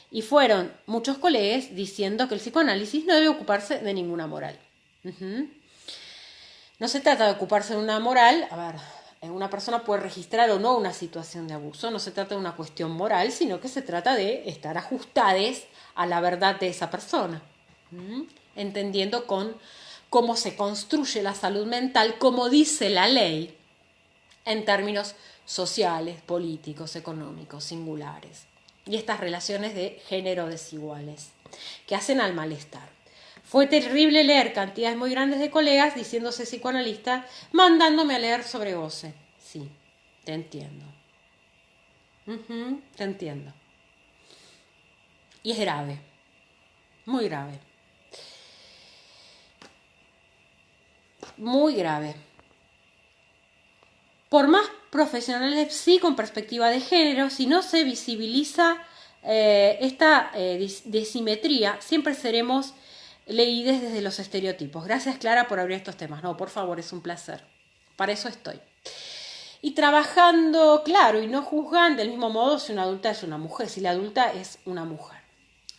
A: Y fueron muchos colegas diciendo que el psicoanálisis no debe ocuparse de ninguna moral. No se trata de ocuparse de una moral, a ver, una persona puede registrar o no una situación de abuso, no se trata de una cuestión moral, sino que se trata de estar ajustados a la verdad de esa persona, entendiendo con cómo se construye la salud mental, como dice la ley, en términos sociales, políticos, económicos, singulares, y estas relaciones de género desiguales que hacen al malestar. Fue terrible leer cantidades muy grandes de colegas diciéndose psicoanalistas, mandándome a leer sobre goce. Sí, te entiendo. Te entiendo. Y es grave, muy grave. Muy grave. Por más profesionales sí con perspectiva de género, si no se visibiliza esta desimetría, siempre seremos leídes desde los estereotipos. Gracias, Clara, por abrir estos temas. No, por favor, es un placer. Para eso estoy. Y trabajando, claro, y no juzgan del mismo modo si una adulta es una mujer, si la adulta es una mujer.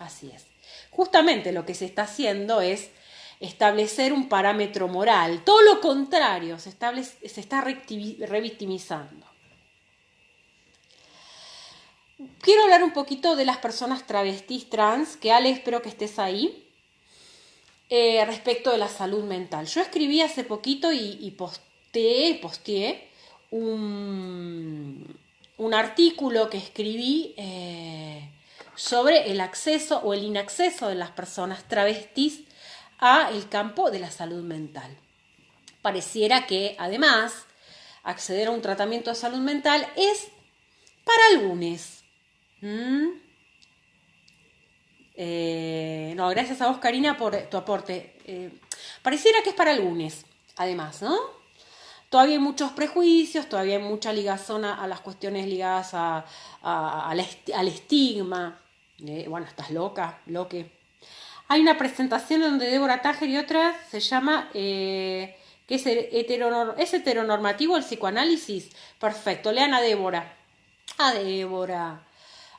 A: Así es. Justamente lo que se está haciendo es establecer un parámetro moral. Todo lo contrario, se está revictimizando. Quiero hablar un poquito de las personas travestis trans, que Ale, espero que estés ahí. Respecto de la salud mental. Yo escribí hace poquito y posteé un artículo que escribí sobre el acceso o el inacceso de las personas travestis a el campo de la salud mental. Pareciera que además acceder a un tratamiento de salud mental es para algunos. No, gracias a vos, Karina, por tu aporte. Pareciera que es para algunos, además, ¿no? Todavía hay muchos prejuicios, todavía hay mucha ligazón a las cuestiones ligadas al estigma. Bueno, estás loca, loque. Hay una presentación donde Débora Tajer y otra se llama ¿qué es ¿es heteronormativo el psicoanálisis? Perfecto, lean a Débora. A Débora.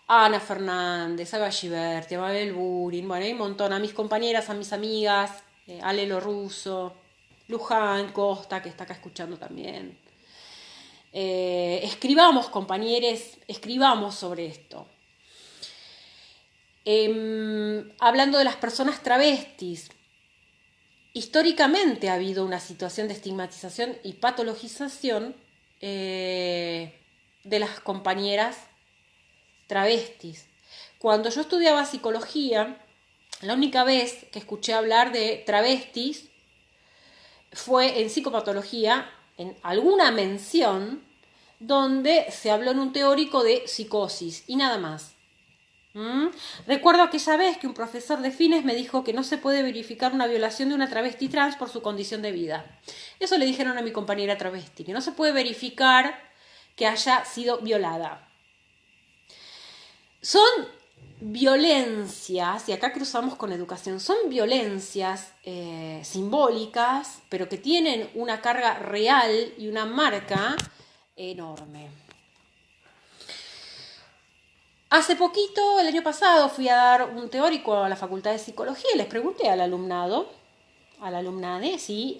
A: A Ana Fernández, a Galliberti, a Mabel Burin, bueno, hay un montón, a mis compañeras, a mis amigas, Ale Lo Russo, Luján Costa, que está acá escuchando también. Escribamos, compañeros, escribamos sobre esto. Hablando de las personas travestis, históricamente ha habido una situación de estigmatización y patologización de las compañeras travestis. Cuando yo estudiaba psicología, la única vez que escuché hablar de travestis fue en psicopatología, en alguna mención, donde se habló en un teórico de psicosis y nada más. Recuerdo aquella vez que un profesor de fines me dijo que no se puede verificar una violación de una travesti trans por su condición de vida. Eso le dijeron a mi compañera travesti, que no se puede verificar que haya sido violada. Son violencias, y acá cruzamos con educación, son violencias simbólicas, pero que tienen una carga real y una marca enorme. Hace poquito, el año pasado, fui a dar un teórico a la Facultad de Psicología y les pregunté al alumnado, a la alumnade, sí,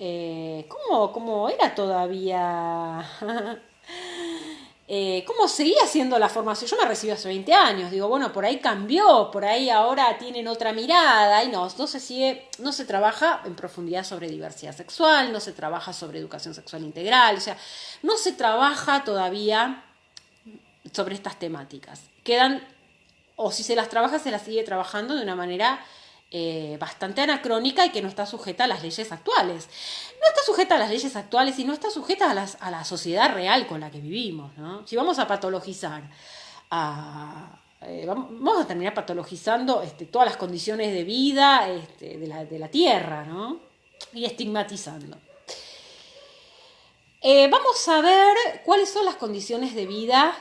A: cómo era todavía... ¿Cómo seguía siendo la formación? Yo me recibí hace 20 años, digo, bueno, por ahí cambió, por ahí ahora tienen otra mirada, y no se trabaja en profundidad sobre diversidad sexual, no se trabaja sobre educación sexual integral, o sea, no se trabaja todavía sobre estas temáticas. Quedan, o si se las trabaja, se las sigue trabajando de una manera bastante anacrónica y que no está sujeta a las leyes actuales. No está sujeta a las leyes actuales y no está sujeta a la sociedad real con la que vivimos, ¿no? Si vamos a patologizar, vamos a terminar patologizando todas las condiciones de vida de la tierra, ¿no? Y estigmatizando. Vamos a ver cuáles son las condiciones de vida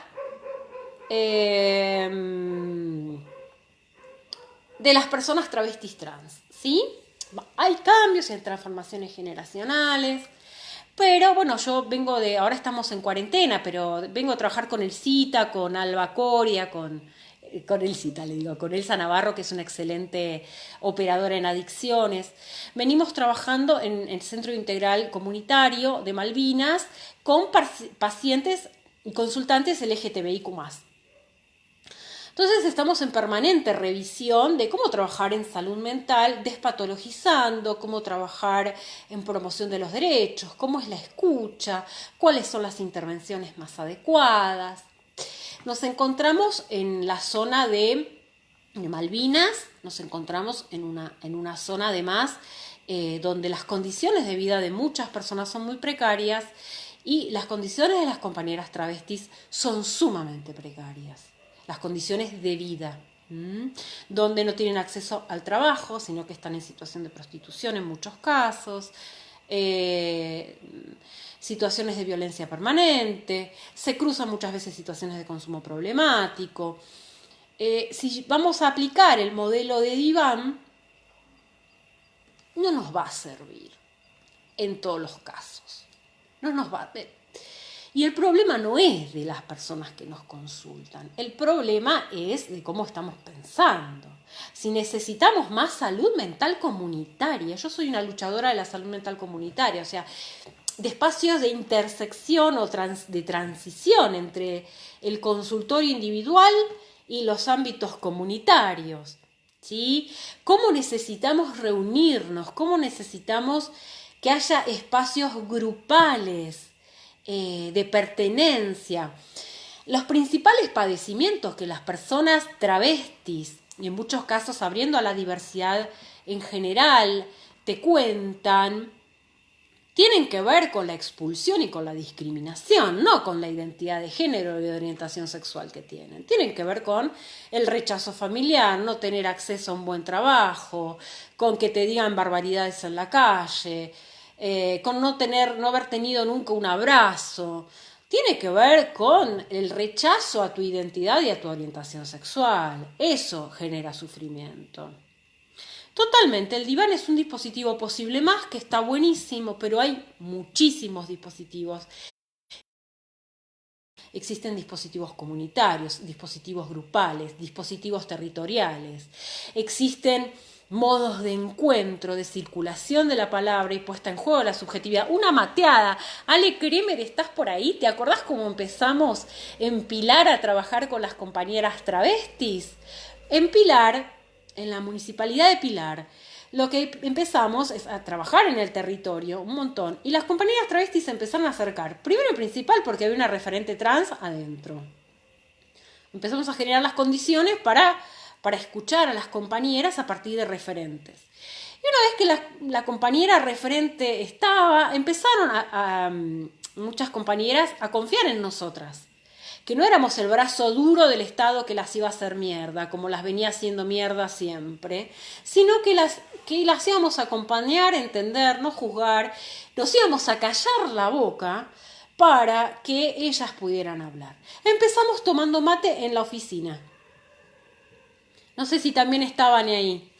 A: de las personas travestis trans, ¿sí? Hay cambios, hay transformaciones generacionales, pero bueno, yo vengo ahora estamos en cuarentena, pero vengo a trabajar con el CITA, con Alba Coria, con el CITA, le digo, con Elsa Navarro, que es una excelente operadora en adicciones. Venimos trabajando en el Centro Integral Comunitario de Malvinas con pacientes y consultantes LGTBIQ+. Entonces estamos en permanente revisión de cómo trabajar en salud mental, despatologizando, cómo trabajar en promoción de los derechos, cómo es la escucha, cuáles son las intervenciones más adecuadas. Nos encontramos en la zona de Malvinas, nos encontramos en una zona además donde las condiciones de vida de muchas personas son muy precarias y las condiciones de las compañeras travestis son sumamente precarias. Las condiciones de vida, donde no tienen acceso al trabajo, sino que están en situación de prostitución en muchos casos, situaciones de violencia permanente, se cruzan muchas veces situaciones de consumo problemático. Si vamos a aplicar el modelo de Diván, no nos va a servir en todos los casos. No nos va a... Y el problema no es de las personas que nos consultan, el problema es de cómo estamos pensando. Si necesitamos más salud mental comunitaria, yo soy una luchadora de la salud mental comunitaria, o sea, de espacios de intersección o de transición entre el consultorio individual y los ámbitos comunitarios, ¿sí? ¿Cómo necesitamos reunirnos? ¿Cómo necesitamos que haya espacios grupales de pertenencia? Los principales padecimientos que las personas travestis, y en muchos casos abriendo a la diversidad en general, te cuentan, tienen que ver con la expulsión y con la discriminación, no con la identidad de género y de orientación sexual que tienen. Tienen que ver con el rechazo familiar, no tener acceso a un buen trabajo, con que te digan barbaridades en la calle, con no haber tenido nunca un abrazo. Tiene que ver con el rechazo a tu identidad y a tu orientación sexual. Eso genera sufrimiento. Totalmente, el diván es un dispositivo posible más que está buenísimo, pero hay muchísimos dispositivos. Existen dispositivos comunitarios, dispositivos grupales, dispositivos territoriales. Existen modos de encuentro, de circulación de la palabra y puesta en juego de la subjetividad. Una mateada. Ale Kremer, ¿estás por ahí? ¿Te acordás cómo empezamos en Pilar a trabajar con las compañeras travestis? En Pilar, en la municipalidad de Pilar, lo que empezamos es a trabajar en el territorio un montón y las compañeras travestis se empezaron a acercar, primero y principal porque había una referente trans adentro. Empezamos a generar las condiciones para escuchar a las compañeras a partir de referentes. Y una vez que la compañera referente estaba, empezaron muchas compañeras a confiar en nosotras. Que no éramos el brazo duro del Estado que las iba a hacer mierda, como las venía haciendo mierda siempre, sino que las íbamos a acompañar, entender, no juzgar, nos íbamos a callar la boca para que ellas pudieran hablar. Empezamos tomando mate en la oficina. No sé si también estaban ahí.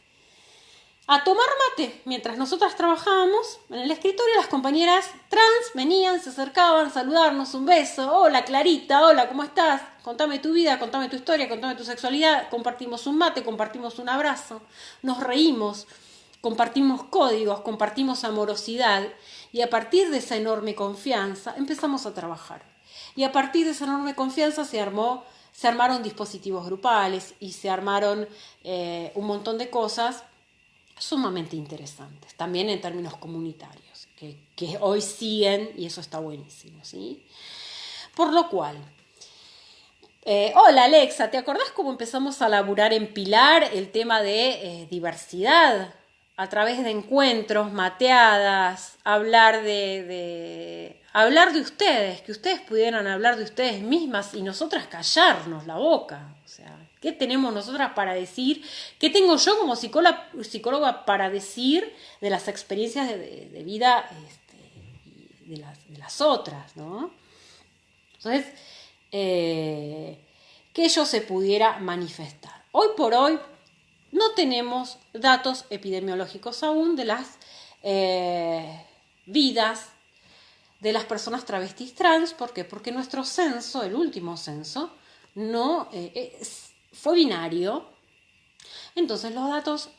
A: A tomar mate, mientras nosotras trabajábamos, en el escritorio las compañeras trans venían, se acercaban, saludarnos, un beso, hola Clarita, hola, ¿cómo estás? Contame tu vida, contame tu historia, contame tu sexualidad, compartimos un mate, compartimos un abrazo, nos reímos, compartimos códigos, compartimos amorosidad y a partir de esa enorme confianza empezamos a trabajar. Y a partir de esa enorme confianza se armaron dispositivos grupales y se armaron un montón de cosas sumamente interesantes, también en términos comunitarios, que hoy siguen y eso está buenísimo, ¿sí? Por lo cual, hola Alexa, ¿te acordás cómo empezamos a laburar en Pilar el tema de diversidad? A través de encuentros, mateadas, hablar de ustedes, que ustedes pudieran hablar de ustedes mismas y nosotras callarnos la boca, o sea, ¿qué tenemos nosotras para decir? ¿Qué tengo yo como psicóloga para decir de las experiencias de vida de las otras, ¿no? Entonces, que ello se pudiera manifestar. Hoy por hoy no tenemos datos epidemiológicos aún de las vidas de las personas travestis trans. ¿Por qué? Porque nuestro censo, el último censo, no fue binario. Entonces los datos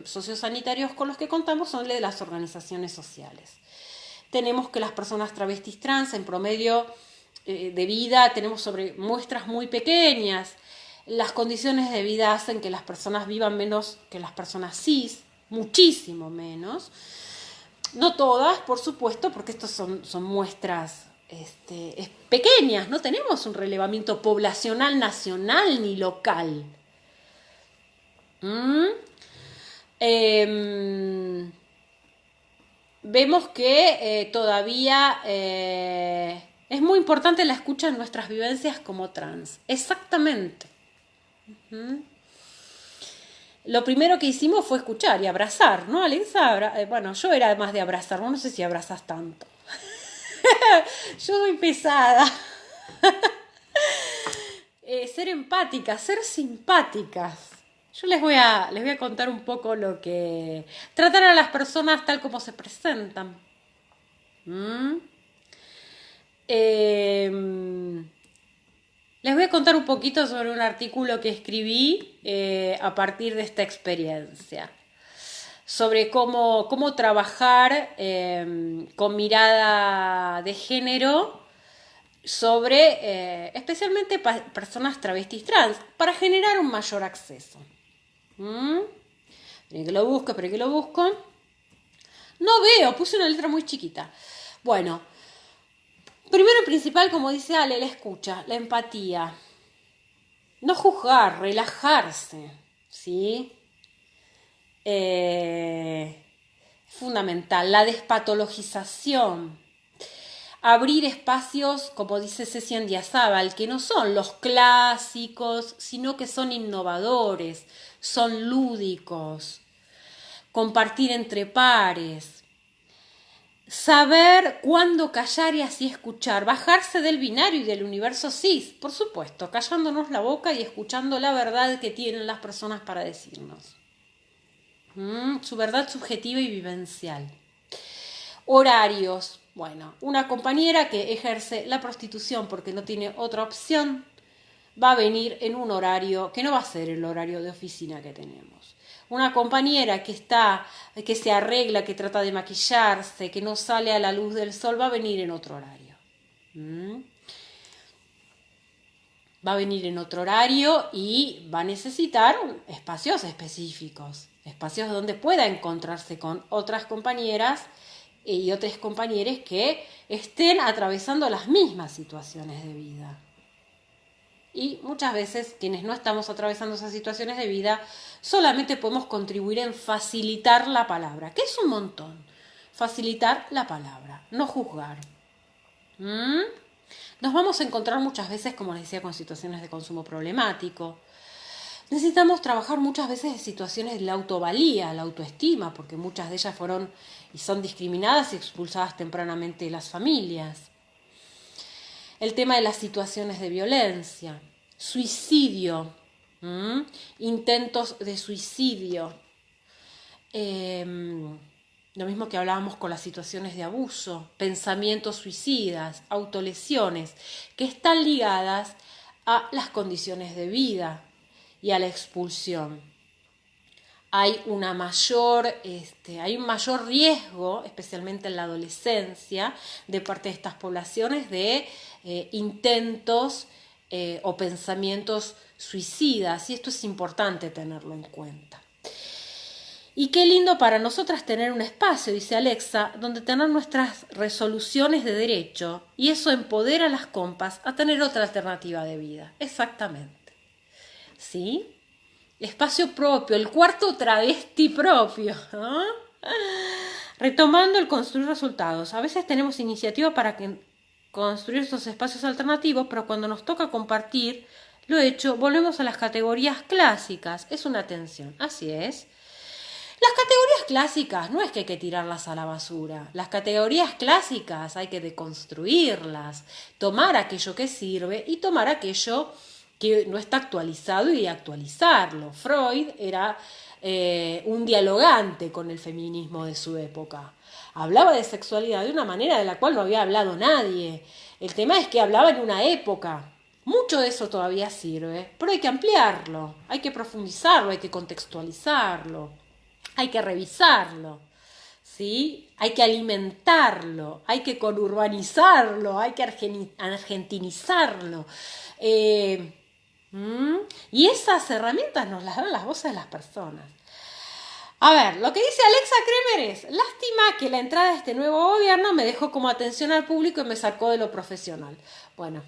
A: sociosanitarios con los que contamos son de las organizaciones sociales. Tenemos que las personas travestis trans en promedio de vida tenemos sobre muestras muy pequeñas. Las condiciones de vida hacen que las personas vivan menos que las personas cis, muchísimo menos. No todas, por supuesto, porque estos son muestras pequeñas. No tenemos un relevamiento poblacional nacional ni local. Vemos que todavía es muy importante la escucha en nuestras vivencias como trans. Exactamente. Lo primero que hicimos fue escuchar y abrazar, ¿no, Alexa? Bueno, yo era más de abrazar, no sé si abrazas tanto. Yo soy pesada. Ser empáticas, ser simpáticas. Yo les voy a contar un poco lo que... Tratar a las personas tal como se presentan. Les voy a contar un poquito sobre un artículo que escribí a partir de esta experiencia. Sobre cómo trabajar con mirada de género sobre especialmente personas travestis trans para generar un mayor acceso. Esperen que lo busco. No veo, puse una letra muy chiquita. Bueno, primero y principal, como dice Ale, la escucha, la empatía. No juzgar, relajarse, ¿sí? Fundamental, la despatologización. Abrir espacios, como dice Ceci Andiazábal, que no son los clásicos, sino que son innovadores, son lúdicos. Compartir entre pares. Saber cuándo callar y así escuchar. Bajarse del binario y del universo cis, por supuesto, callándonos la boca y escuchando la verdad que tienen las personas para decirnos. Su verdad subjetiva y vivencial. Horarios. Bueno, una compañera que ejerce la prostitución porque no tiene otra opción va a venir en un horario que no va a ser el horario de oficina que tenemos. Una compañera que se arregla, que trata de maquillarse, que no sale a la luz del sol, va a venir en otro horario. Va a venir en otro horario y va a necesitar espacios específicos, espacios donde pueda encontrarse con otras compañeras y otros compañeros que estén atravesando las mismas situaciones de vida. Y muchas veces quienes no estamos atravesando esas situaciones de vida solamente podemos contribuir en facilitar la palabra, que es un montón. Facilitar la palabra, no juzgar. Nos vamos a encontrar muchas veces, como les decía, con situaciones de consumo problemático. Necesitamos trabajar muchas veces en situaciones de la autovalía, la autoestima, porque muchas de ellas fueron y son discriminadas y expulsadas tempranamente de las familias. El tema de las situaciones de violencia, suicidio, intentos de suicidio, lo mismo que hablábamos con las situaciones de abuso, pensamientos suicidas, autolesiones, que están ligadas a las condiciones de vida y a la expulsión. Hay un mayor riesgo, especialmente en la adolescencia, de parte de estas poblaciones de intentos o pensamientos suicidas, y esto es importante tenerlo en cuenta. Y qué lindo para nosotras tener un espacio, dice Alexa, donde tener nuestras resoluciones de derecho, y eso empodera a las compas a tener otra alternativa de vida. Exactamente. ¿Sí? Espacio propio, el cuarto travesti propio, ¿no? Retomando el construir resultados. A veces tenemos iniciativa para construir estos espacios alternativos, pero cuando nos toca compartir lo hecho, volvemos a las categorías clásicas. Es una tensión, así es. Las categorías clásicas no es que hay que tirarlas a la basura. Las categorías clásicas hay que deconstruirlas, tomar aquello que sirve y tomar aquello que no está actualizado y actualizarlo. Freud era un dialogante con el feminismo de su época. Hablaba de sexualidad de una manera de la cual no había hablado nadie. El tema es que hablaba en una época. Mucho de eso todavía sirve, pero hay que ampliarlo, hay que profundizarlo, hay que contextualizarlo, hay que revisarlo, ¿sí? Hay que alimentarlo, hay que conurbanizarlo, hay que argentinizarlo. Y esas herramientas nos las dan las voces de las personas. A ver, lo que dice Alexa Kremer es: lástima que la entrada de este nuevo gobierno me dejó como atención al público y me sacó de lo profesional. Bueno,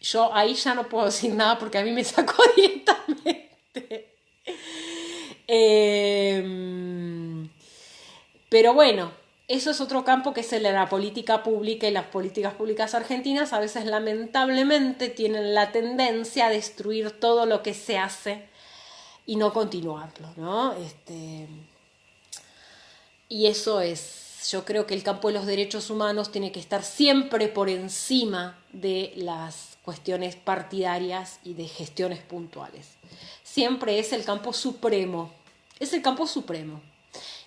A: yo ahí ya no puedo decir nada porque a mí me sacó directamente. Pero bueno, eso es otro campo que es el de la política pública, y las políticas públicas argentinas a veces lamentablemente tienen la tendencia a destruir todo lo que se hace y no continuarlo, ¿no? Y eso es, yo creo que el campo de los derechos humanos tiene que estar siempre por encima de las cuestiones partidarias y de gestiones puntuales. Siempre es el campo supremo, es el campo supremo.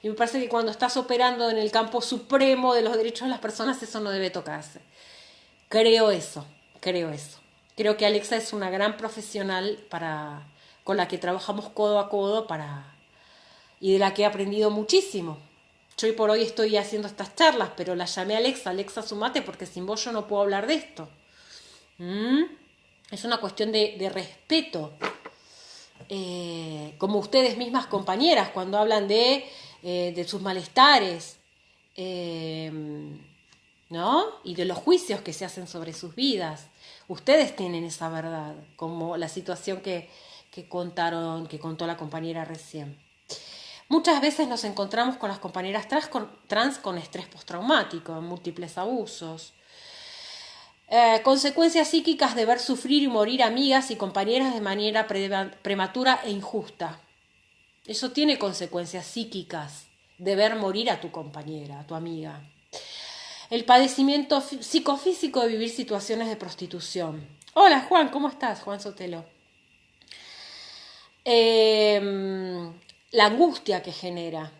A: Y me parece que cuando estás operando en el campo supremo de los derechos de las personas, eso no debe tocarse. Creo eso. Creo que Alexa es una gran profesional con la que trabajamos codo a codo y de la que he aprendido muchísimo. Yo hoy por hoy estoy haciendo estas charlas, pero la llamé a Alexa, sumate, porque sin vos yo no puedo hablar de esto. Es una cuestión de respeto. Como ustedes mismas compañeras, cuando hablan de sus malestares, ¿no? Y de los juicios que se hacen sobre sus vidas. Ustedes tienen esa verdad, como la situación que contó la compañera recién. Muchas veces nos encontramos con las compañeras trans con estrés postraumático, múltiples abusos, consecuencias psíquicas de ver sufrir y morir amigas y compañeras de manera prematura e injusta. Eso tiene consecuencias psíquicas, de ver morir a tu compañera, a tu amiga. El padecimiento psicofísico de vivir situaciones de prostitución. Hola Juan, ¿cómo estás? Juan Sotelo. La angustia que genera.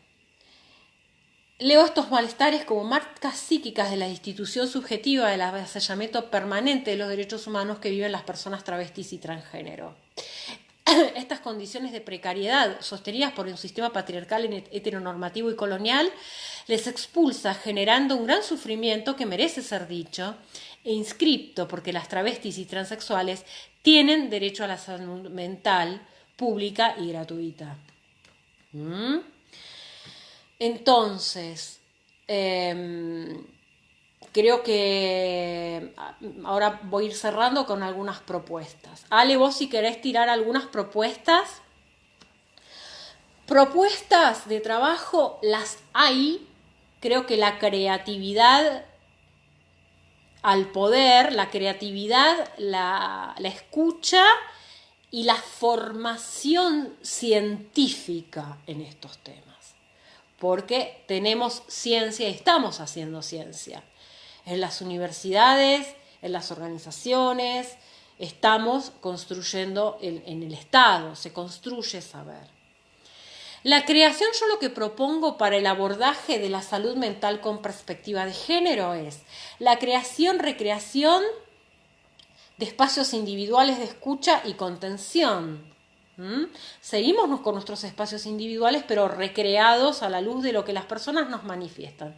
A: Leo estos malestares como marcas psíquicas de la institución subjetiva del avasallamiento permanente de los derechos humanos que viven las personas travestis y transgénero. Estas condiciones de precariedad sostenidas por un sistema patriarcal heteronormativo y colonial les expulsa, generando un gran sufrimiento que merece ser dicho e inscripto, porque las travestis y transexuales tienen derecho a la salud mental pública y gratuita. Entonces, creo que ahora voy a ir cerrando con algunas propuestas. Ale, vos si querés tirar algunas propuestas. Propuestas de trabajo las hay. Creo que la creatividad al poder, la creatividad, la escucha y la formación científica en estos temas. Porque tenemos ciencia y estamos haciendo ciencia. En las universidades, en las organizaciones, estamos construyendo en el Estado, se construye saber. La creación, yo lo que propongo para el abordaje de la salud mental con perspectiva de género es la recreación de espacios individuales de escucha y contención. Seguimos con nuestros espacios individuales, pero recreados a la luz de lo que las personas nos manifiestan.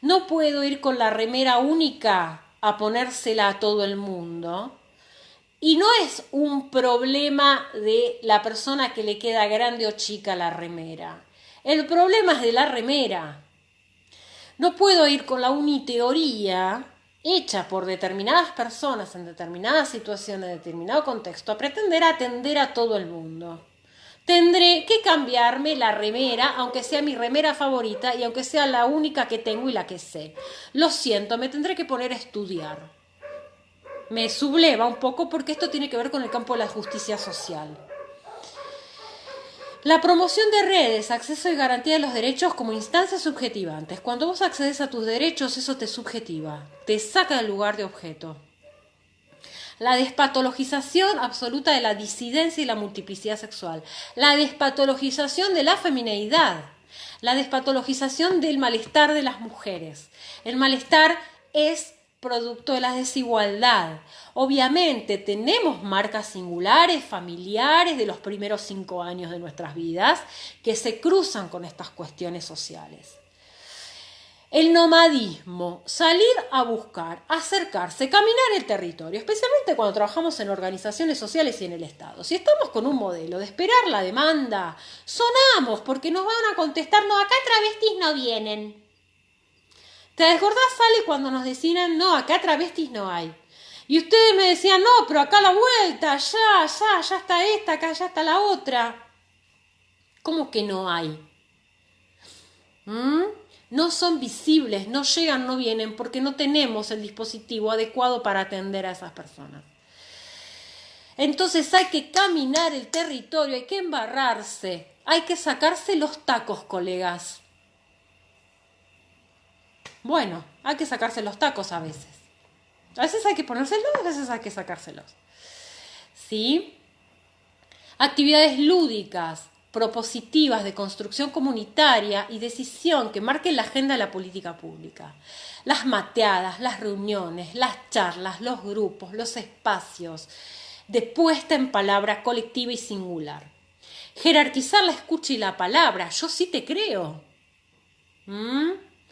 A: No puedo ir con la remera única a ponérsela a todo el mundo. Y no es un problema de la persona que le queda grande o chica la remera. El problema es de la remera. No puedo ir con la uniteoría hecha por determinadas personas en determinadas situaciones, en determinado contexto, a pretender atender a todo el mundo. Tendré que cambiarme la remera, aunque sea mi remera favorita y aunque sea la única que tengo y la que sé. Lo siento, me tendré que poner a estudiar. Me subleva un poco porque esto tiene que ver con el campo de la justicia social. La promoción de redes, acceso y garantía de los derechos como instancias subjetivantes. Cuando vos accedes a tus derechos, eso te subjetiva, te saca del lugar de objeto. La despatologización absoluta de la disidencia y la multiplicidad sexual. La despatologización de la femineidad. La despatologización del malestar de las mujeres. El malestar es producto de la desigualdad. Obviamente tenemos marcas singulares, familiares, de los primeros 5 años de nuestras vidas, que se cruzan con estas cuestiones sociales. El nomadismo, salir a buscar, acercarse, caminar el territorio, especialmente cuando trabajamos en organizaciones sociales y en el Estado. Si estamos con un modelo de esperar la demanda, sonamos porque nos van a contestar, no, acá travestis no vienen. ¿Te desgordás, Sale, cuando nos decían, no, acá travestis no hay? Y ustedes me decían, no, pero acá a la vuelta, ya está esta, acá ya está la otra. ¿Cómo que no hay? No son visibles, no llegan, no vienen, porque no tenemos el dispositivo adecuado para atender a esas personas. Entonces hay que caminar el territorio, hay que embarrarse, hay que sacarse los tacos, colegas. Bueno, hay que sacarse los tacos a veces. A veces hay que ponérselos, a veces hay que sacárselos. ¿Sí? Actividades lúdicas, propositivas de construcción comunitaria y decisión que marquen la agenda de la política pública. Las mateadas, las reuniones, las charlas, los grupos, los espacios de puesta en palabra colectiva y singular. Jerarquizar la escucha y la palabra. Yo sí te creo.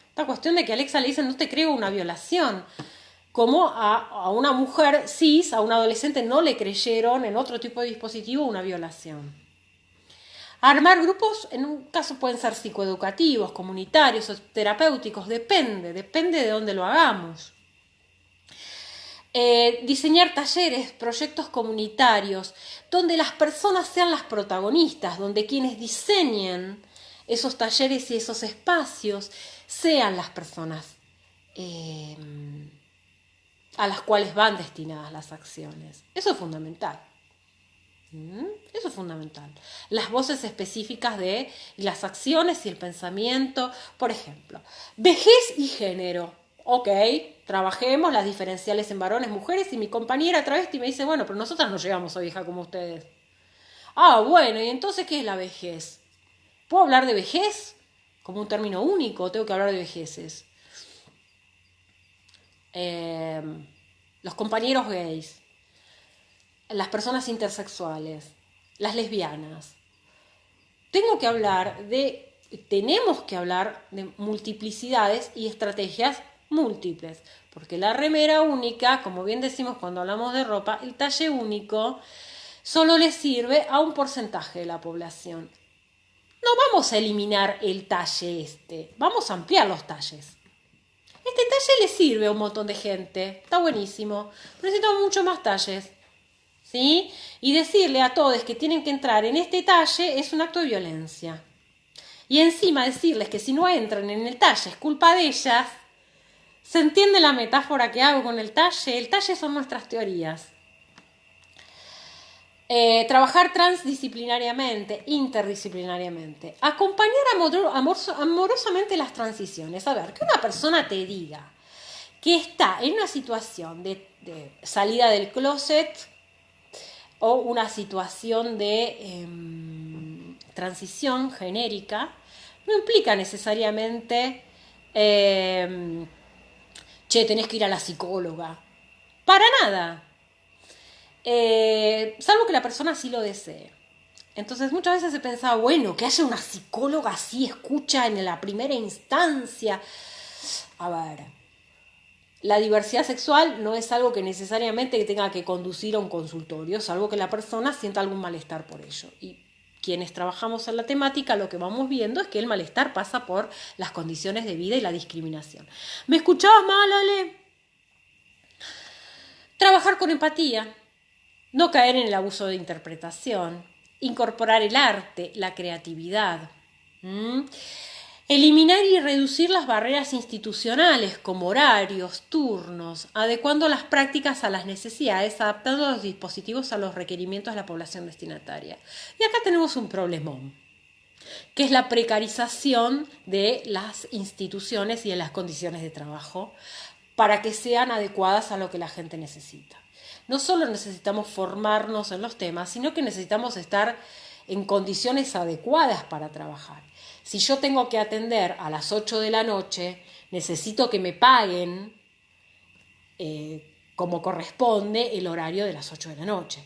A: Esta cuestión de que a Alexa le dicen no te creo una violación. Como a una mujer cis, a un adolescente no le creyeron en otro tipo de dispositivo una violación. Armar grupos, en un caso pueden ser psicoeducativos, comunitarios o terapéuticos, depende de dónde lo hagamos. Diseñar talleres, proyectos comunitarios, donde las personas sean las protagonistas, donde quienes diseñen esos talleres y esos espacios sean las personas a las cuales van destinadas las acciones. Eso es fundamental. Eso es fundamental. Las voces específicas de las acciones y el pensamiento. Por ejemplo, vejez y género. Ok, trabajemos las diferenciales en varones, mujeres, y mi compañera travesti me dice, bueno, pero nosotras no llegamos a vieja como ustedes. Ah, bueno, ¿y entonces qué es la vejez? ¿Puedo hablar de vejez como un término único? ¿Tengo que hablar de vejeces? Los compañeros gays, las personas intersexuales, las lesbianas. Tenemos que hablar de multiplicidades y estrategias múltiples, porque la remera única, como bien decimos cuando hablamos de ropa, el talle único solo le sirve a un porcentaje de la población. No vamos a eliminar el talle vamos a ampliar los talles. Este talle le sirve a un montón de gente, está buenísimo, pero necesitamos muchos más talles. ¿Sí? Y decirle a todos que tienen que entrar en este talle es un acto de violencia. Y encima decirles que si no entran en el talle es culpa de ellas. ¿Se entiende la metáfora que hago con el talle? El talle son nuestras teorías. Trabajar transdisciplinariamente, interdisciplinariamente. Acompañar amorosamente las transiciones. A ver, que una persona te diga que está en una situación de salida del closet o una situación de transición genérica, no implica necesariamente tenés que ir a la psicóloga. Para nada. Salvo que la persona así lo desee. Entonces muchas veces se pensaba, bueno, que haya una psicóloga así, escucha en la primera instancia. A ver, la diversidad sexual no es algo que necesariamente tenga que conducir a un consultorio, salvo que la persona sienta algún malestar por ello. Y quienes trabajamos en la temática lo que vamos viendo es que el malestar pasa por las condiciones de vida y la discriminación. ¿Me escuchabas mal, Ale? Trabajar con empatía, no caer en el abuso de interpretación, incorporar el arte, la creatividad. Eliminar y reducir las barreras institucionales como horarios, turnos, adecuando las prácticas a las necesidades, adaptando los dispositivos a los requerimientos de la población destinataria. Y acá tenemos un problemón. que es la precarización de las instituciones y de las condiciones de trabajo para que sean adecuadas a lo que la gente necesita. No solo necesitamos formarnos en los temas, sino que necesitamos estar en condiciones adecuadas para trabajar. Si yo tengo que atender a las 8 de la noche, necesito que me paguen como corresponde el horario de las 8 de la noche.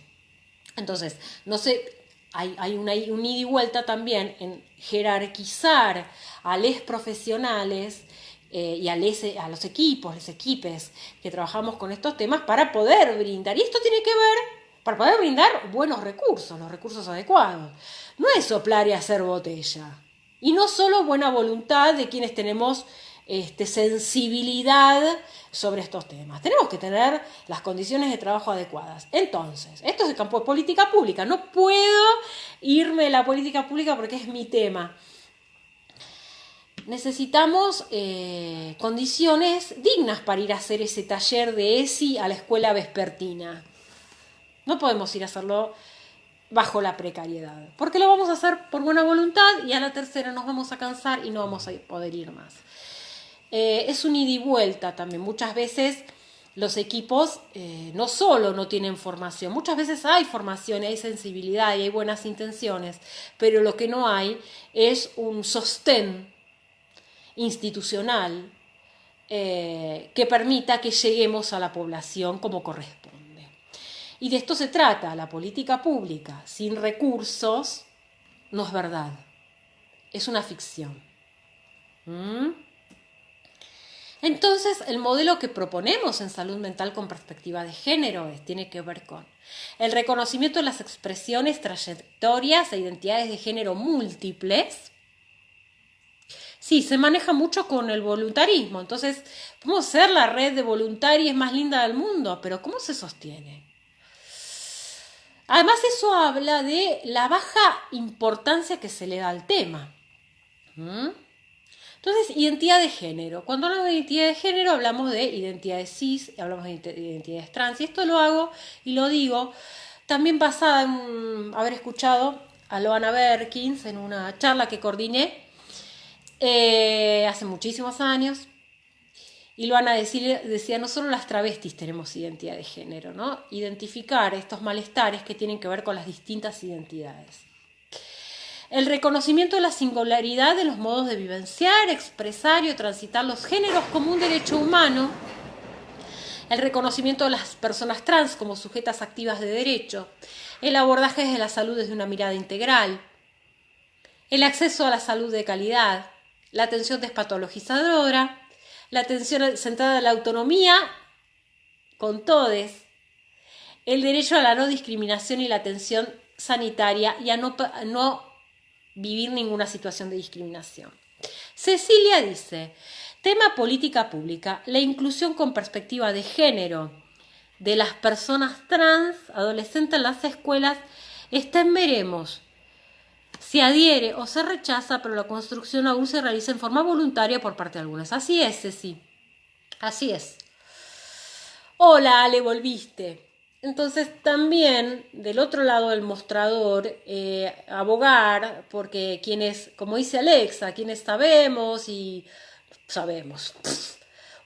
A: Entonces, no sé, hay un ida y vuelta también en jerarquizar a los profesionales y a los equipos, los equipes que trabajamos con estos temas para poder brindar. Y esto tiene que ver, para poder brindar buenos recursos, los recursos adecuados. No es soplar y hacer botella. Y no solo buena voluntad de quienes tenemos sensibilidad sobre estos temas. Tenemos que tener las condiciones de trabajo adecuadas. Entonces, esto es el campo de política pública. No puedo irme de la política pública porque es mi tema. Necesitamos condiciones dignas para ir a hacer ese taller de ESI a la escuela vespertina. No podemos ir a hacerlo bajo la precariedad, porque lo vamos a hacer por buena voluntad y a la tercera nos vamos a cansar y no vamos a poder ir más. Es un ida y vuelta también. Muchas veces los equipos no solo no tienen formación, muchas veces hay formación, hay sensibilidad y hay buenas intenciones, pero lo que no hay es un sostén institucional que permita que lleguemos a la población como corresponde. Y de esto se trata, la política pública sin recursos no es verdad, es una ficción. Entonces, el modelo que proponemos en salud mental con perspectiva de género tiene que ver con el reconocimiento de las expresiones, trayectorias e identidades de género múltiples. Sí, se maneja mucho con el voluntarismo, entonces podemos ser la red de voluntarios más linda del mundo, pero ¿cómo se sostiene? Además, eso habla de la baja importancia que se le da al tema. Entonces, identidad de género. Cuando hablamos de identidad de género, hablamos de identidades cis, hablamos de identidades trans. Y esto lo hago y lo digo también basada en haber escuchado a Loana Berkins en una charla que coordiné hace muchísimos años. Y Loana decía, no solo las travestis tenemos identidad de género, ¿no? Identificar estos malestares que tienen que ver con las distintas identidades. El reconocimiento de la singularidad de los modos de vivenciar, expresar y transitar los géneros como un derecho humano. El reconocimiento de las personas trans como sujetas activas de derecho. El abordaje de la salud desde una mirada integral. El acceso a la salud de calidad. La atención despatologizadora. La atención centrada en la autonomía con todes. El derecho a la no discriminación y la atención sanitaria y a no vivir ninguna situación de discriminación. Cecilia dice, tema política pública, la inclusión con perspectiva de género de las personas trans, adolescentes en las escuelas, está en veremos. Se adhiere o se rechaza, pero la construcción aún se realiza en forma voluntaria por parte de algunas. Así es, Ceci. Así es. Hola, Ale, volviste. Entonces también del otro lado del mostrador abogar porque quienes, como dice Alexa, quienes sabemos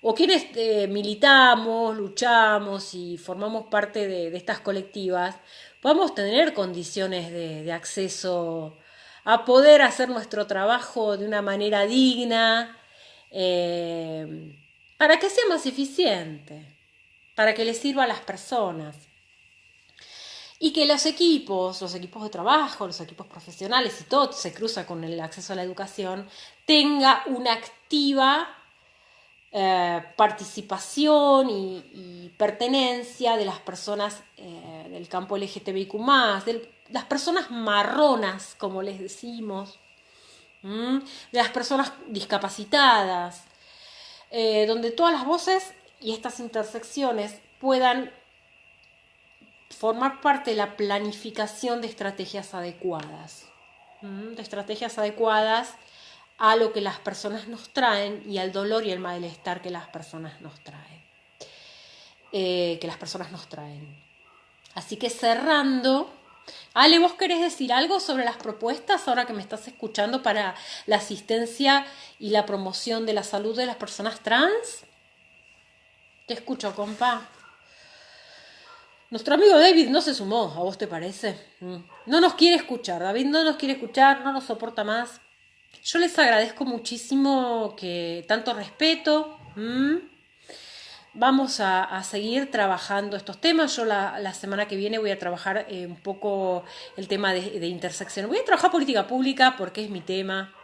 A: o quienes militamos, luchamos y formamos parte de estas colectivas, podamos tener condiciones de acceso a poder hacer nuestro trabajo de una manera digna para que sea más eficiente, para que les sirva a las personas. Y que los equipos de trabajo, los equipos profesionales y todo se cruza con el acceso a la educación, tenga una activa participación y pertenencia de las personas del campo LGTBIQ+, de las personas marronas, como les decimos, de las personas discapacitadas, donde todas las voces y estas intersecciones puedan formar parte de la planificación de estrategias adecuadas, a lo que las personas nos traen y al dolor y el malestar que las personas nos traen. Así que cerrando, Ale, ¿vos querés decir algo sobre las propuestas ahora que me estás escuchando para la asistencia y la promoción de la salud de las personas trans? Te escucho, compa. Nuestro amigo David no se sumó, ¿a vos te parece? No nos quiere escuchar, David no nos quiere escuchar, no nos soporta más. Yo les agradezco muchísimo que tanto respeto. Vamos a seguir trabajando estos temas. Yo la semana que viene voy a trabajar un poco el tema de intersección. Voy a trabajar política pública porque es mi tema.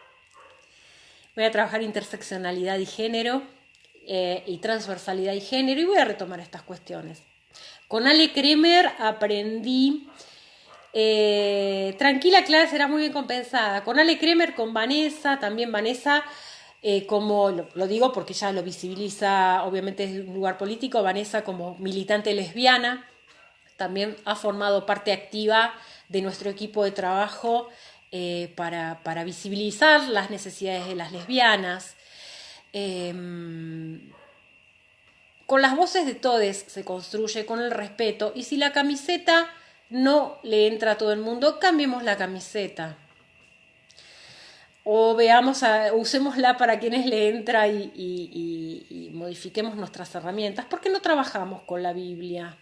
A: Voy a trabajar interseccionalidad y género y transversalidad y género y voy a retomar estas cuestiones. Con Ale Kremer aprendí... tranquila, Clara será muy bien compensada. Con Ale Kremer, con Vanessa, también Vanessa... como lo digo porque ella lo visibiliza, obviamente es un lugar político, Vanessa como militante lesbiana, también ha formado parte activa de nuestro equipo de trabajo para visibilizar las necesidades de las lesbianas. Con las voces de todos se construye, con el respeto, y si la camiseta no le entra a todo el mundo, cambiemos la camiseta. O usémosla para quienes le entra y modifiquemos nuestras herramientas. ¿Por qué no trabajamos con la Biblia?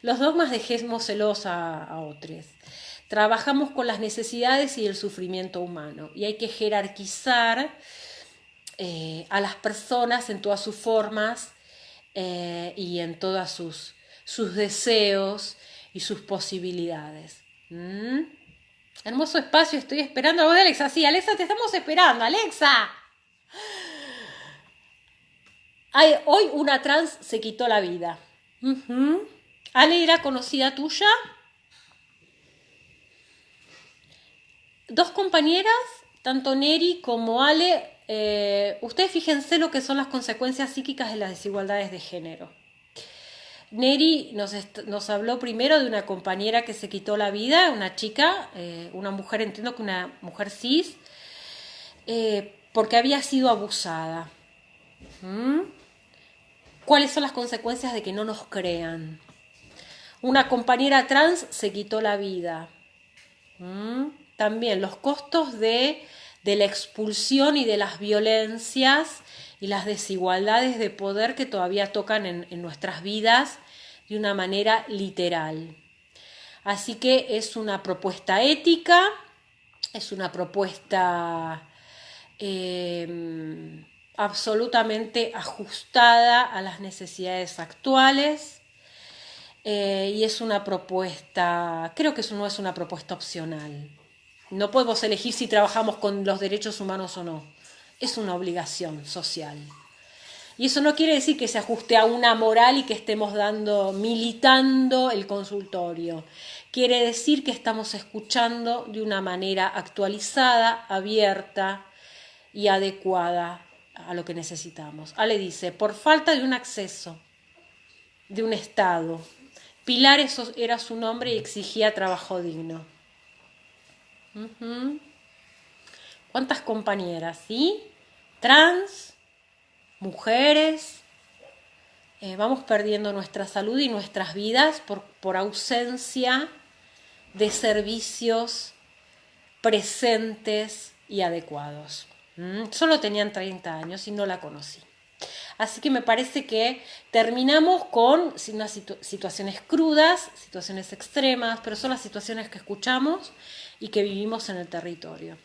A: Los dogmas dejémoselos a otros. Trabajamos con las necesidades y el sufrimiento humano. Y hay que jerarquizar a las personas en todas sus formas y en todos sus deseos y sus posibilidades. Hermoso espacio, estoy esperando a vos, Alexa. Sí, Alexa, te estamos esperando, Alexa. Hoy una trans se quitó la vida. Ale era conocida tuya. Dos compañeras, tanto Neri como Ale, ustedes fíjense lo que son las consecuencias psíquicas de las desigualdades de género. Neri nos habló primero de una compañera que se quitó la vida, una chica, una mujer, entiendo que una mujer cis, porque había sido abusada. ¿Cuáles son las consecuencias de que no nos crean? Una compañera trans se quitó la vida. También los costos de la expulsión y de las violencias y las desigualdades de poder que todavía tocan en nuestras vidas de una manera literal. Así que es una propuesta ética, es una propuesta absolutamente ajustada a las necesidades actuales y es una propuesta, creo que eso no es una propuesta opcional. No podemos elegir si trabajamos con los derechos humanos o no. Es una obligación social. Y eso no quiere decir que se ajuste a una moral y que estemos militando el consultorio. Quiere decir que estamos escuchando de una manera actualizada, abierta y adecuada a lo que necesitamos. Ale dice, por falta de un acceso, de un Estado. Pilar eso era su nombre y exigía trabajo digno. ¿Cuántas compañeras? ¿Sí? Trans, mujeres, vamos perdiendo nuestra salud y nuestras vidas por ausencia de servicios presentes y adecuados. Solo tenían 30 años y no la conocí. Así que me parece que terminamos con unas situaciones crudas, situaciones extremas, pero son las situaciones que escuchamos y que vivimos en el territorio.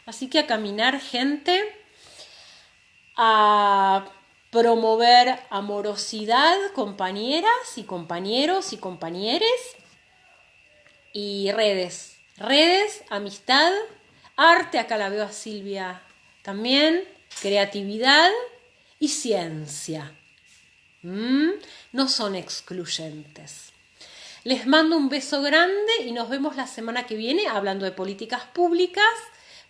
A: Así que a caminar, gente, a promover amorosidad, compañeras y compañeros y compañeres, y redes, amistad, arte, acá la veo a Silvia también, creatividad y ciencia. No son excluyentes. Les mando un beso grande y nos vemos la semana que viene hablando de políticas públicas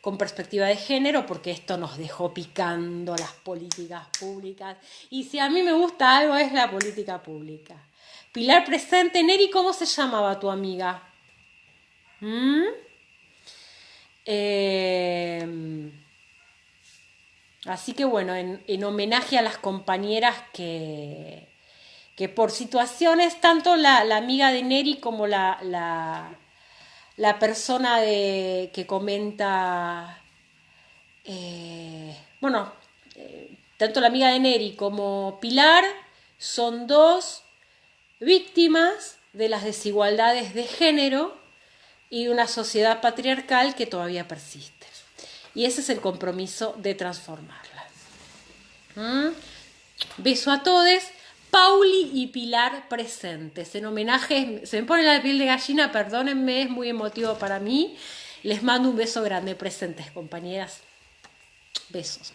A: con perspectiva de género, porque esto nos dejó picando las políticas públicas. Y si a mí me gusta algo es la política pública. Pilar presente. Neri, ¿cómo se llamaba tu amiga? Así que bueno, en homenaje a las compañeras que por situaciones, tanto la amiga de Neri como la la persona que comenta, bueno, tanto la amiga de Neri como Pilar son dos víctimas de las desigualdades de género y una sociedad patriarcal que todavía persiste. Y ese es el compromiso de transformarla. Beso a todos. Pauli y Pilar presentes. En homenaje, se me pone la piel de gallina, perdónenme, es muy emotivo para mí. Les mando un beso grande, presentes, compañeras. Besos.